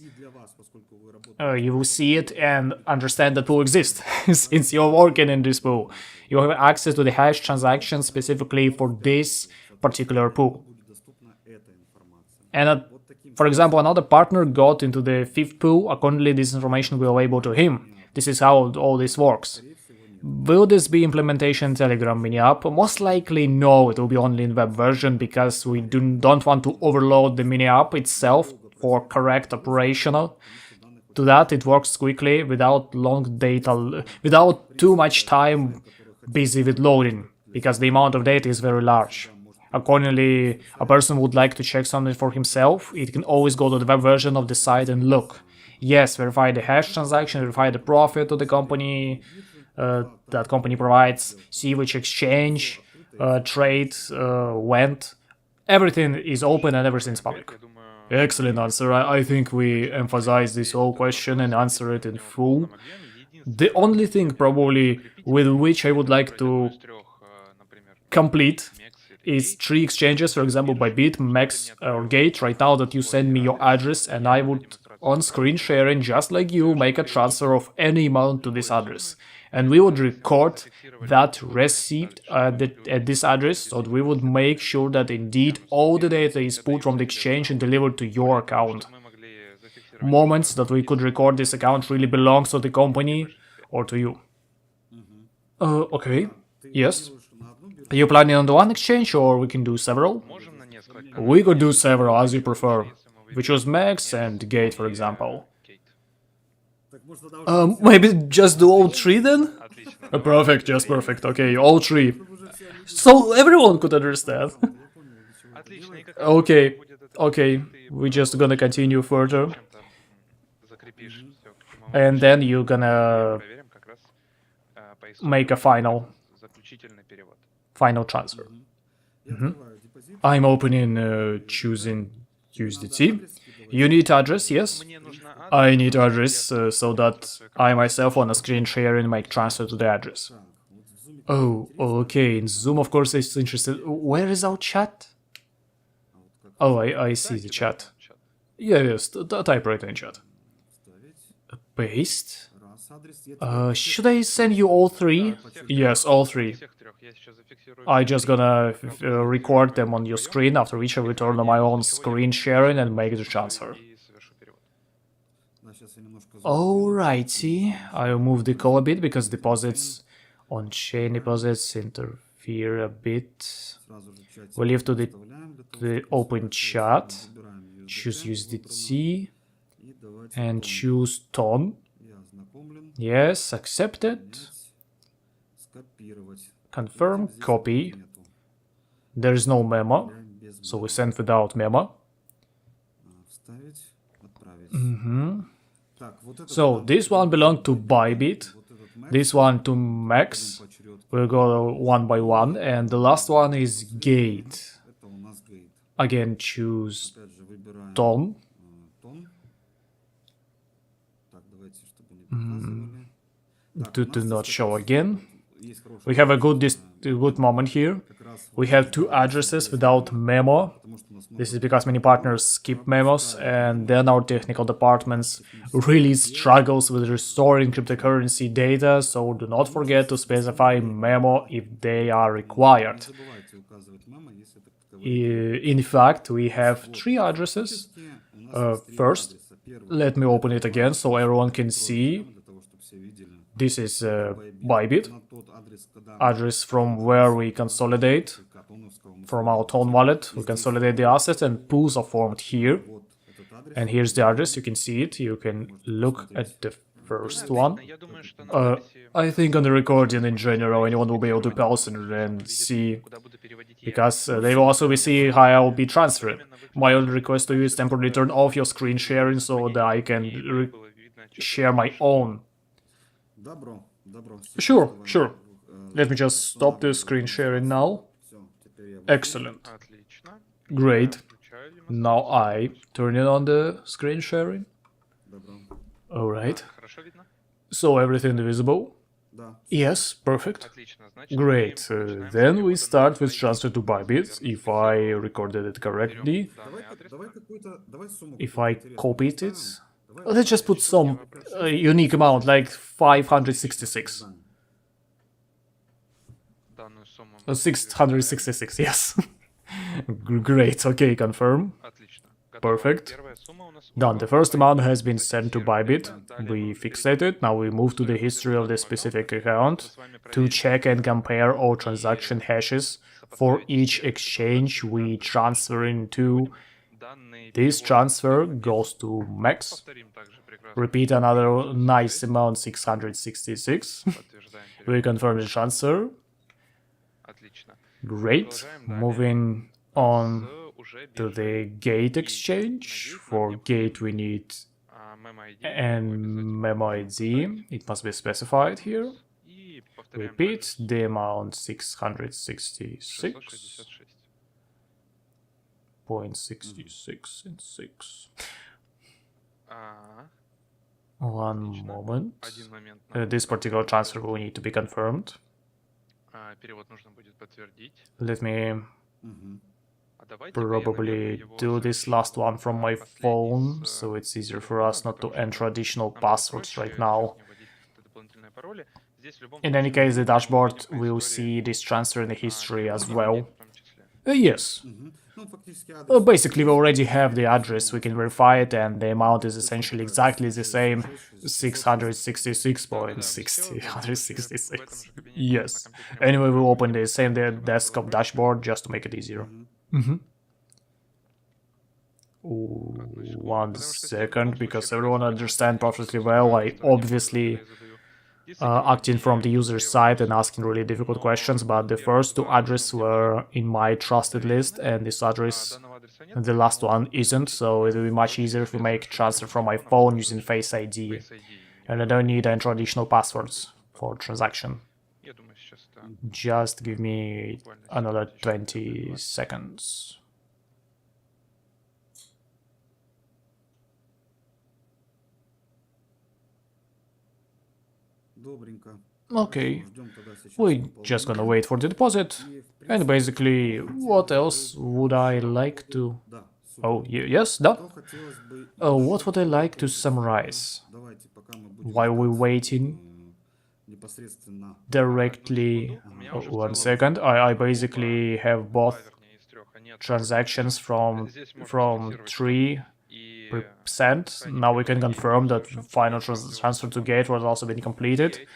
you will see it and understand that pool exists, since you're working in this pool. You have access to the hash transaction specifically for this particular pool. And for example, another partner got into the 5th pool, accordingly this information will be available to him. This is how all this works. Will this be implementation in Telegram mini app? Most likely no, it will be only in web version because we don't want to overload the mini app itself for correct operational. To that it works quickly without long data, without too much time busy with loading, because the amount of data is very large. Accordingly, a person would like to check something for himself, it can always go to the web version of the site and look. Yes, verify the hash transaction, verify the profit of the company that company provides, see which exchange trade went. Everything is open and everything is public. Excellent answer. I think we emphasize this whole question and answer it in full. The only thing probably with which I would like to complete is 3 exchanges, for example by Bit, Max or Gate. Right now that you send me your address and I would on screen sharing, just like you, make a transfer of any amount to this address. And we would record that received at this address, so we would make sure that indeed all the data is pulled from the exchange and delivered to your account. Moments that we could record this account really belongs to the company or to you. Okay, yes. Are you planning on the one exchange or we can do several? We could do several as you prefer. We choose Max and Gate, for example. Maybe just do all 3 then? Perfect, just perfect. Okay, all 3. So everyone could understand. Okay, we're just gonna continue further. And then you're gonna make a final transfer. I'm opening choosing USDT. You need address, yes? I need address so that I myself on a screen sharing make transfer to the address. Oh, okay, in Zoom of course it's interested. Where is our chat? Oh, I see the chat. Yes, type right in chat. Paste. Should I send you all 3? Yes, all 3. I just gonna record them on your screen, after which I will turn on my own screen sharing and make the transfer. Alrighty, I'll move the call a bit because deposits on-chain deposits interfere a bit. We'll leave to the open chat, choose USDT and choose tone. Yes, accepted. Confirm, copy. There is no memo, so we send without memo. So this one belonged to Bybit. This one to max. We'll go one by one. And the last one is gate. Again, choose tone. To not show again. We have a good moment here. We have two addresses without memo. This is because many partners skip memos, and then our technical departments really struggles with restoring cryptocurrency data, so do not forget to specify memo if they are required. In fact, we have three addresses. First, let me open it again so everyone can see. This is Bybit, address from where we consolidate from our Tone wallet. We consolidate the assets and pools are formed here. And here's the address, you can see it. You can look at the first one. I think on the recording in general, anyone will be able to pause and see, because they will also see how I will be transferring. My only request to you is temporarily turn off your screen sharing so that I can share my own. Sure. Let me just stop the screen sharing now. Excellent. Great. Now I turn it on the screen sharing. Alright. So everything visible? Yes, perfect. Great. Then we start with transfer to Bybit, if I recorded it correctly. If I copied it. Let's just put some unique amount, like 566. 666, yes. Great, okay, confirm. Perfect. Done. The first amount has been sent to Bybit. We fixate it. Now we move to the history of the specific account to check and compare all transaction hashes for each exchange we transfer into. This transfer goes to max. Repeat another nice amount, 666. We confirm the transfer. Great. Moving on to the gate exchange. For gate we need and memo ID. It must be specified here. Repeat the amount 666.66 and 6. One moment. This particular transfer will need to be confirmed. Let me probably do this last one from my phone, so it's easier for us not to enter additional passwords right now. In any case, the dashboard will see this transfer in the history as well. Yes. Basically, we already have the address, we can verify it, and the amount is essentially exactly the same, 666.666. Yes. Anyway, we'll open the same desktop dashboard just to make it easier. One second, because everyone understands perfectly well, I obviously acting from the user side and asking really difficult questions, but the first two addresses were in my trusted list, and this address, the last one, isn't, so it will be much easier if we make transfer from my phone using Face ID, and I don't need to enter additional passwords for transaction. Just give me another 20 seconds. Okay, we're just gonna wait for the deposit, and basically, what else would I like to... Oh, yes, done. What would I like to summarize? While we're waiting, directly... one second, I basically have both transactions from 3%. Now we can confirm that final transfer to gate was also been completed,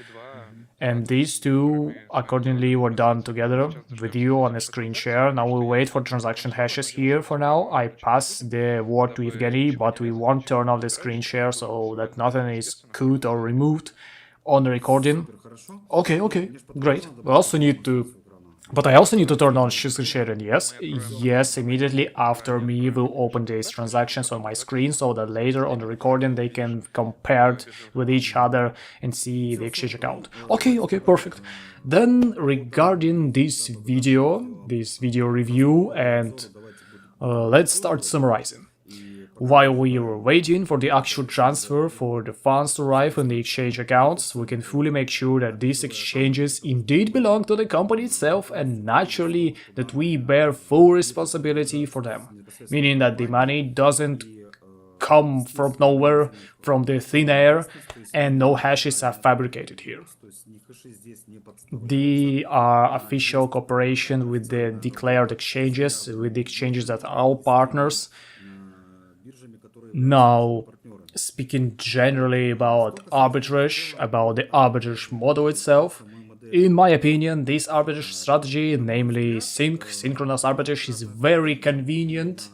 and these two accordingly were done together with you on a screen share. Now we'll wait for transaction hashes here. For now I pass the word to Evgeny, but we won't turn off the screen share so that nothing is cut or removed on the recording. Okay, great. We also need to But I also need to turn on screen sharing, yes? Yes, immediately after me will open these transactions on my screen so that later on the recording they can compare it with each other and see the exchange account. Okay, perfect. Then regarding this video review, and let's start summarizing. While we were waiting for the actual transfer for the funds to arrive on the exchange accounts, we can fully make sure that these exchanges indeed belong to the company itself and naturally that we bear full responsibility for them, meaning that the money doesn't come from nowhere, from the thin air, and no hashes are fabricated here. The official cooperation with the declared exchanges, with the exchanges that are all partners. Now, speaking generally about arbitrage, about the arbitrage model itself, in my opinion, this arbitrage strategy, namely synchronous arbitrage, is very convenient.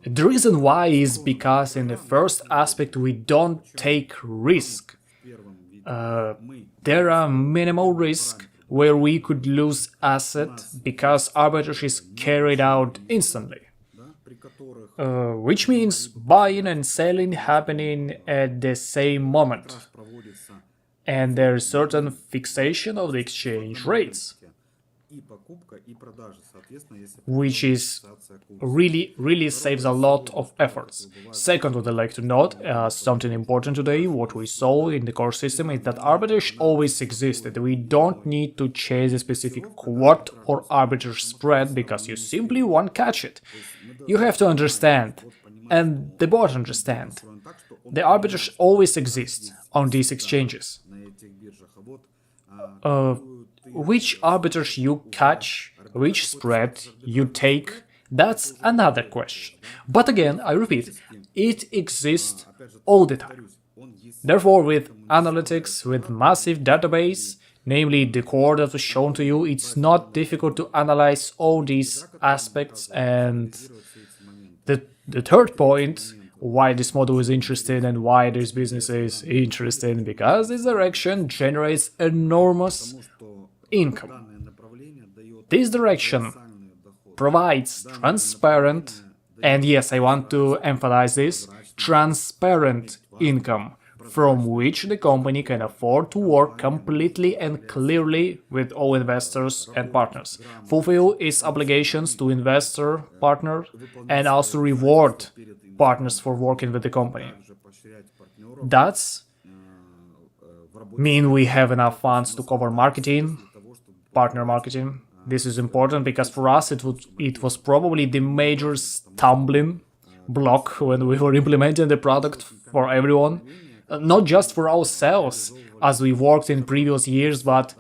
The reason why is because in the first aspect we don't take risk. There are minimal risk where we could lose asset because arbitrage is carried out instantly. Which means buying and selling happening at the same moment. And there's certain fixation of the exchange rates, which is really saves a lot of efforts. Second, what I'd like to note, something important today, what we saw in the core system is that arbitrage always existed. We don't need to chase a specific quote or arbitrage spread because you simply won't catch it. You have to understand, and the bot understand, the arbitrage always exists on these exchanges. Which arbitrage you catch, which spread you take, that's another question. But again, I repeat, it exists all the time. Therefore, with analytics, with massive database, namely the core that was shown to you, it's not difficult to analyze all these aspects. And the third point, why this model is interesting and why this business is interesting, because this direction generates enormous income. This direction provides transparent, and yes, I want to emphasize this, transparent income from which the company can afford to work completely and clearly with all investors and partners, fulfill its obligations to investor, partner, and also reward partners for working with the company. That's mean we have enough funds to cover marketing, partner marketing. This is important because for us it was probably the major stumbling block when we were implementing the product for everyone. Not just for ourselves, as we worked in previous years, but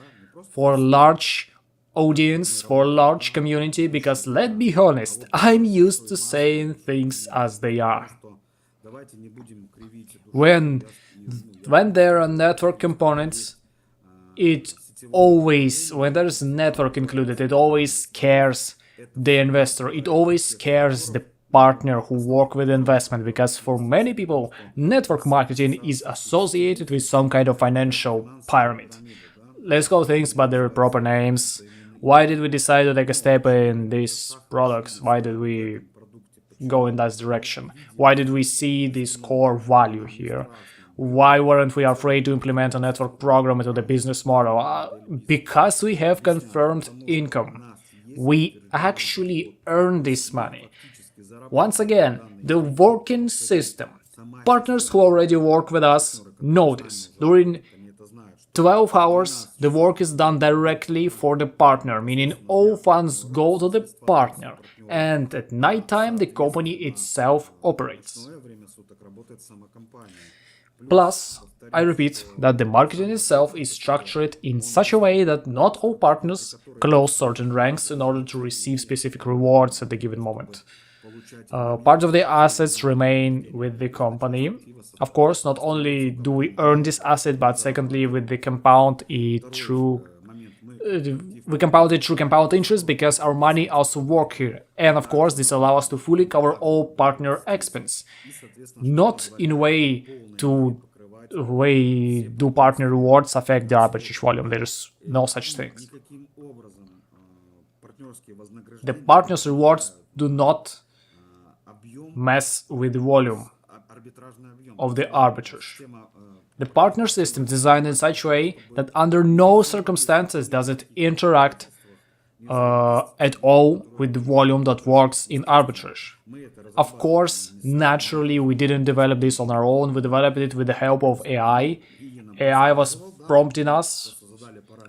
for a large audience, for a large community, because let's be honest, I'm used to saying things as they are. When there are network components, when there's network included, it always scares the investor, it always scares the partner who work with investment, because for many people, network marketing is associated with some kind of financial pyramid. Let's call things by their proper names. Why did we decide to take a step in these products? Why did we go in that direction? Why did we see this core value here? Why weren't we afraid to implement a network program into the business model? Because we have confirmed income. We actually earn this money. Once again, the working system. Partners who already work with us know this. During 12 hours, the work is done directly for the partner, meaning all funds go to the partner, and at night time the company itself operates. Plus, I repeat that the marketing itself is structured in such a way that not all partners close certain ranks in order to receive specific rewards at the given moment. Part of the assets remain with the company. Of course, not only do we earn this asset, but secondly, we compound it through compound interest because our money also work here. And of course, this allows us to fully cover all partner expense. Not in a way do partner rewards affect the arbitrage volume. There's no such thing. The partner's rewards do not mess with the volume of the arbitrage. The partner system is designed in such a way that under no circumstances does it interact at all with the volume that works in arbitrage. Of course, naturally, we didn't develop this on our own, we developed it with the help of AI. AI was prompting us,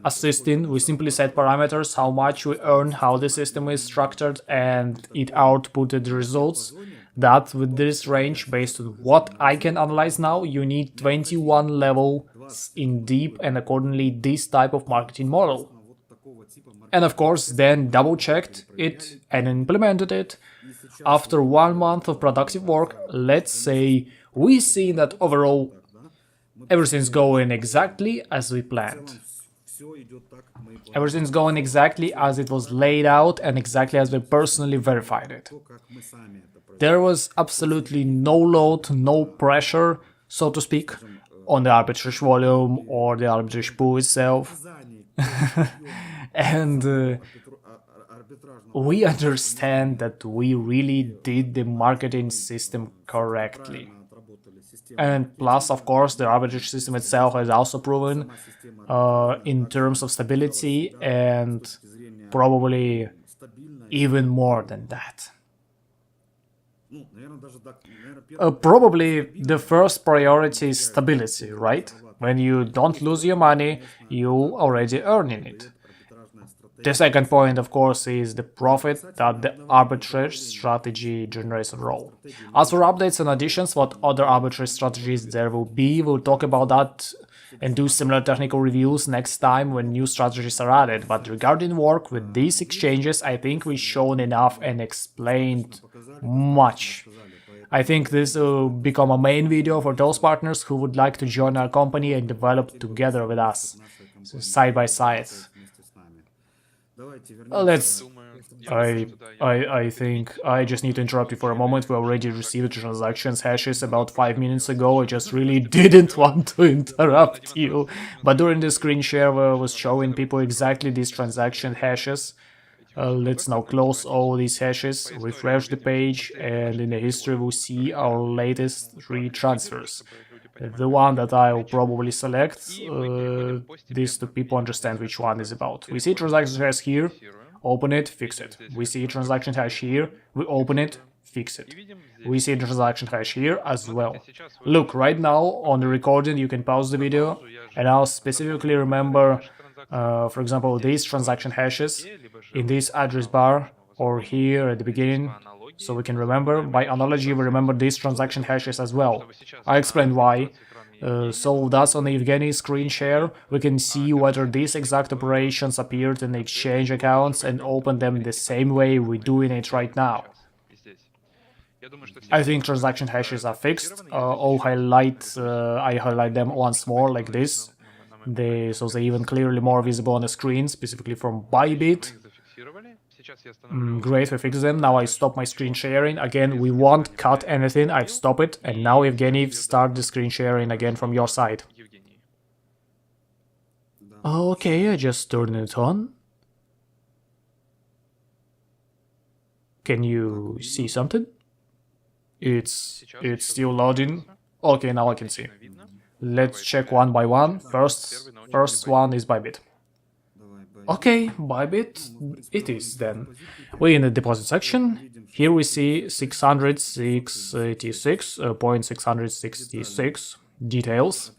assisting. We simply set parameters, how much we earn, how the system is structured, and it outputted the results. That with this range, based on what I can analyze now, you need 21 levels in deep and accordingly this type of marketing model. And of course, then double-checked it and implemented it. After 1 month of productive work, let's say we see that overall everything's going exactly as we planned. Everything's going exactly as it was laid out and exactly as we personally verified it. There was absolutely no load, no pressure, so to speak, on the arbitrage volume or the arbitrage pool itself. And we understand that we really did the marketing system correctly. And plus, of course, the arbitrage system itself has also proven in terms of stability and probably even more than that. Probably the first priority is stability, right? When you don't lose your money, you already earning it. The second point, of course, is the profit that the arbitrage strategy generates overall. As for updates and additions, what other arbitrage strategies there will be, we'll talk about that and do similar technical reviews next time when new strategies are added. But regarding work with these exchanges, I think we've shown enough and explained much. I think this will become a main video for those partners who would like to join our company and develop together with us, so side by side. I think I just need to interrupt you for a moment. We already received the transactions hashes about 5 minutes ago. I just really didn't want to interrupt you. But during the screen share, I was showing people exactly these transaction hashes. Let's now close all these hashes, refresh the page, and in the history we'll see our latest 3 transfers. The one that I will probably select, this to people understand which one is about. We see transaction hash here, open it, fix it. We see transaction hash here, we open it, fix it. We see transaction hash here as well. Look, right now on the recording you can pause the video and I'll specifically remember, for example, these transaction hashes in this address bar or here at the beginning. So we can remember, by analogy, we remember these transaction hashes as well. I explained why. So thus on the Evgeny screen share, we can see whether these exact operations appeared in the exchange accounts and open them the same way we're doing it right now. I think transaction hashes are fixed. I highlight them once more like this. So they're even clearly more visible on the screen, specifically from Bybit. Great, we fixed them. Now I stop my screen sharing. Again, we won't cut anything. I've stopped it. And now, Evgeny, start the screen sharing again from your side. Okay, I just turned it on. Can you see something? It's still loading. Okay, now I can see. Let's check one by one. First one is Bybit. Okay, Bybit, it is then. We're in the deposit section. Here we see 686.666 details.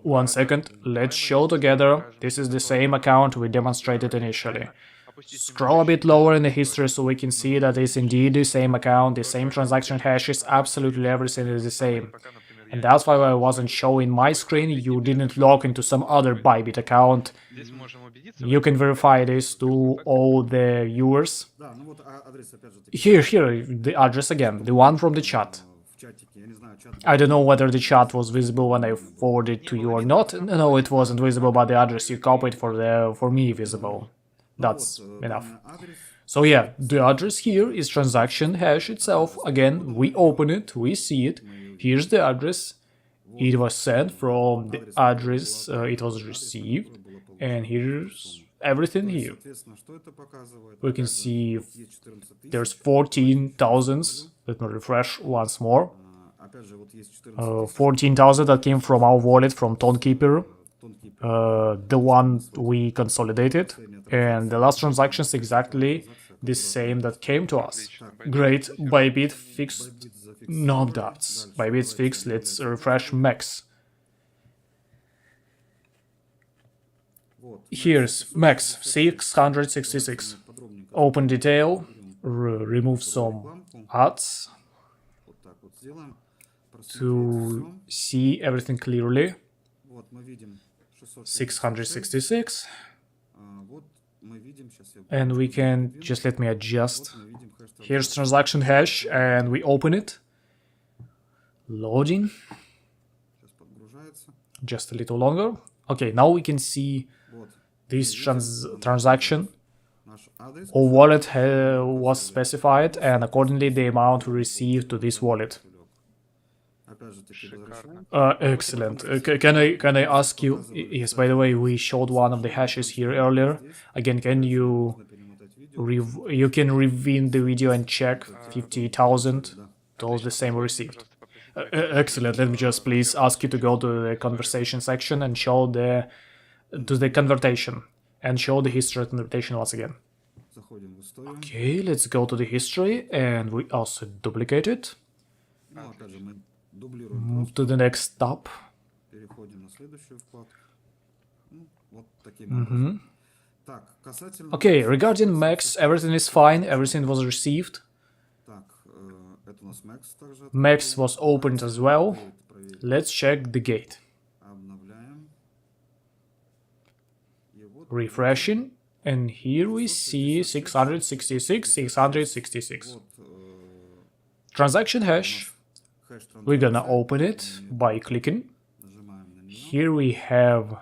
One second, let's show together. This is the same account we demonstrated initially. Scroll a bit lower in the history so we can see that it's indeed the same account, the same transaction hashes, absolutely everything is the same. And that's why I wasn't showing my screen, you didn't log into some other Bybit account. You can verify this to all the viewers. Here, the address again, the one from the chat. I don't know whether the chat was visible when I forwarded it to you or not. No, it wasn't visible, but the address you copied for me visible. That's enough. So yeah, the address here is transaction hash itself. Again, we open it, we see it. Here's the address. It was sent from the address it was received. And here's everything here. We can see there's 14,000. Let me refresh once more. 14,000 that came from our wallet, from Tonekeeper, the one we consolidated, and the last transaction is exactly the same that came to us. Great, Bybit fixed no doubts. Bybit's fixed. Let's refresh Max. Here's Max 666. Open detail, remove some ads to see everything clearly. 666. And we can just let me adjust. Here's transaction hash, and we open it. Loading. Just a little longer. Okay, now we can see this transaction. Our wallet was specified, and accordingly the amount we received to this wallet. Excellent. Can I ask you? Yes. By the way, we showed one of the hashes here earlier. Again, can you can rewind the video and check 50,000? Those the same we received. Excellent. Let me just please ask you to go to the conversation section and show the conversion and show the history of conversion once again. Okay, let's go to the history, and we also duplicate it. Move to the next tab. Okay, regarding Max, everything is fine, everything was received. Max was opened as well. Let's check the gate. Refreshing, and here we see 666, 666. Transaction hash. We're gonna open it by clicking. Here we have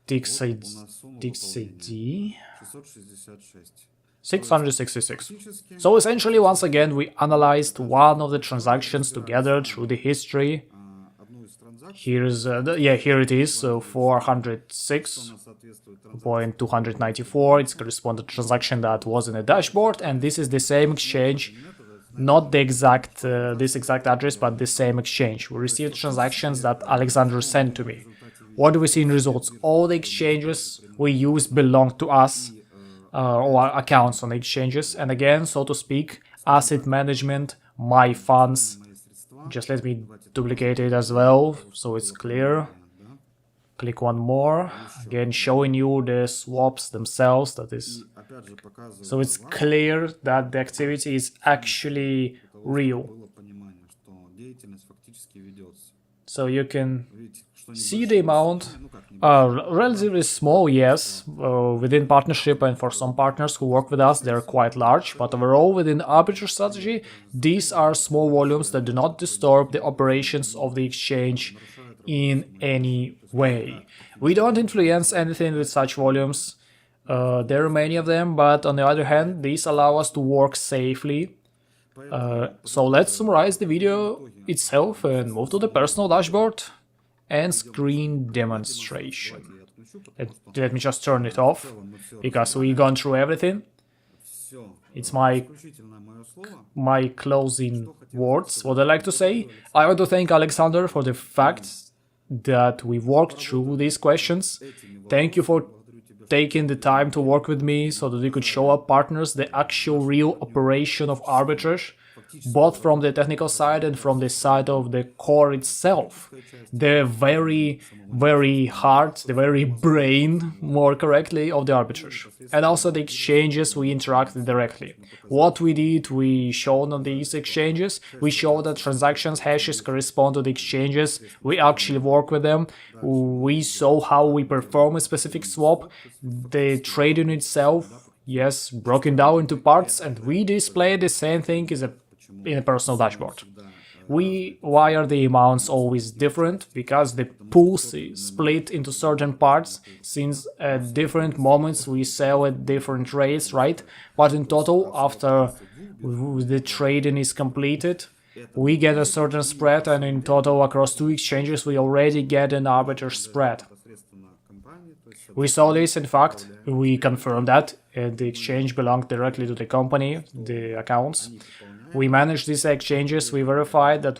TXID 666. So essentially, once again, we analyzed one of the transactions together through the history. Here's here it is. So 406.294. It's corresponding transaction that was in the dashboard, and this is the same exchange. Not the exact this exact address, but the same exchange. We received transactions that Alexander sent to me. What do we see in results? All the exchanges we use belong to us, or accounts on the exchanges. And again, so to speak, asset management, my funds. Just let me duplicate it as well, so it's clear. Click one more. Again, showing you the swaps themselves. That is. So it's clear that the activity is actually real. So you can see the amount, relatively small, yes, within partnership, and for some partners who work with us, they're quite large, but overall within arbitrage strategy, these are small volumes that do not disturb the operations of the exchange in any way. We don't influence anything with such volumes. There are many of them, but on the other hand, these allow us to work safely. So let's summarize the video itself and move to the personal dashboard and screen demonstration. Let me just turn it off, because we've gone through everything. It's my closing words. What I like to say, I want to thank Alexander for the fact that we worked through these questions. Thank you for taking the time to work with me so that we could show our partners the actual real operation of arbitrage, both from the technical side and from the side of the core itself. The very, very heart, the very brain, more correctly, of the arbitrage. And also the exchanges we interacted directly. What we did, we showed on these exchanges, we showed that transactions hashes correspond to the exchanges, we actually work with them, we saw how we perform a specific swap, the trading itself, yes, broken down into parts, and we display the same thing as in a personal dashboard. Why are the amounts always different? Because the pools is split into certain parts, since at different moments we sell at different rates, right? But in total, after the trading is completed, we get a certain spread, and in total across two exchanges we already get an arbitrage spread. We saw this, in fact, we confirmed that, and the exchange belonged directly to the company, the accounts. We managed these exchanges, we verified that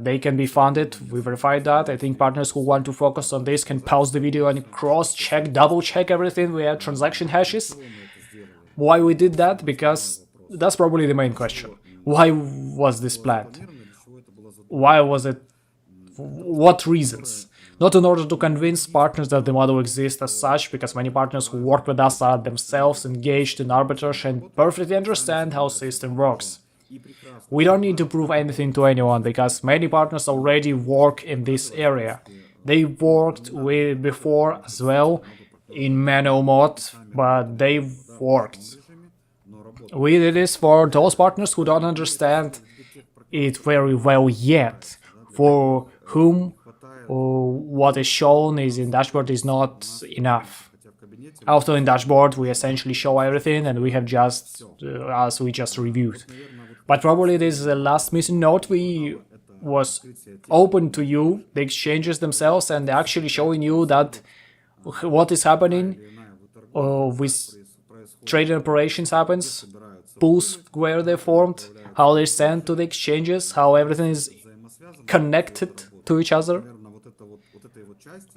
they can be funded, we verified that. I think partners who want to focus on this can pause the video and cross-check, double-check everything. We have transaction hashes. Why we did that? Because that's probably the main question. Why was this planned? Why was it? What reasons? Not in order to convince partners that the model exists as such, because many partners who work with us are themselves engaged in arbitrage and perfectly understand how the system works. We don't need to prove anything to anyone, because many partners already work in this area. They worked with before as well in manual mode, but they worked. We did this for those partners who don't understand it very well yet, for whom what is shown is in dashboard is not enough. Also in dashboard we essentially show everything, and we have just, as we just reviewed. But probably this is the last missing note. We was open to you, the exchanges themselves, and actually showing you that what is happening with trading operations happens, pools where they formed, how they send to the exchanges, how everything is connected to each other.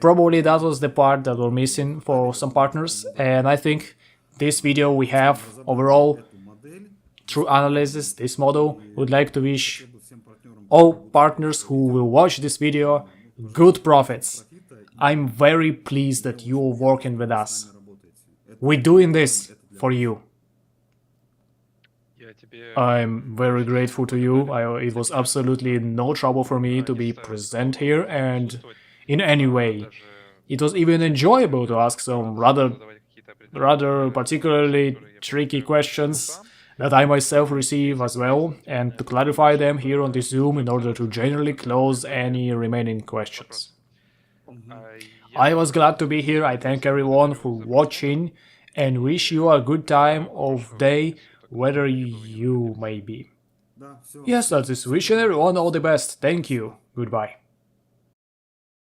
Probably that was the part that we're missing for some partners, and I think this video we have overall through analysis, this model, would like to wish all partners who will watch this video good profits. I'm very pleased that you are working with us. We're doing this for you. I'm very grateful to you. It was absolutely no trouble for me to be present here, and in any way. It was even enjoyable to ask some rather particularly tricky questions that I myself receive as well, and to clarify them here on the Zoom in order to generally close any remaining questions. I was glad to be here. I thank everyone for watching and wish you a good time of day, wherever you may be. Yes, that is. Wishing everyone all the best. Thank you. Goodbye.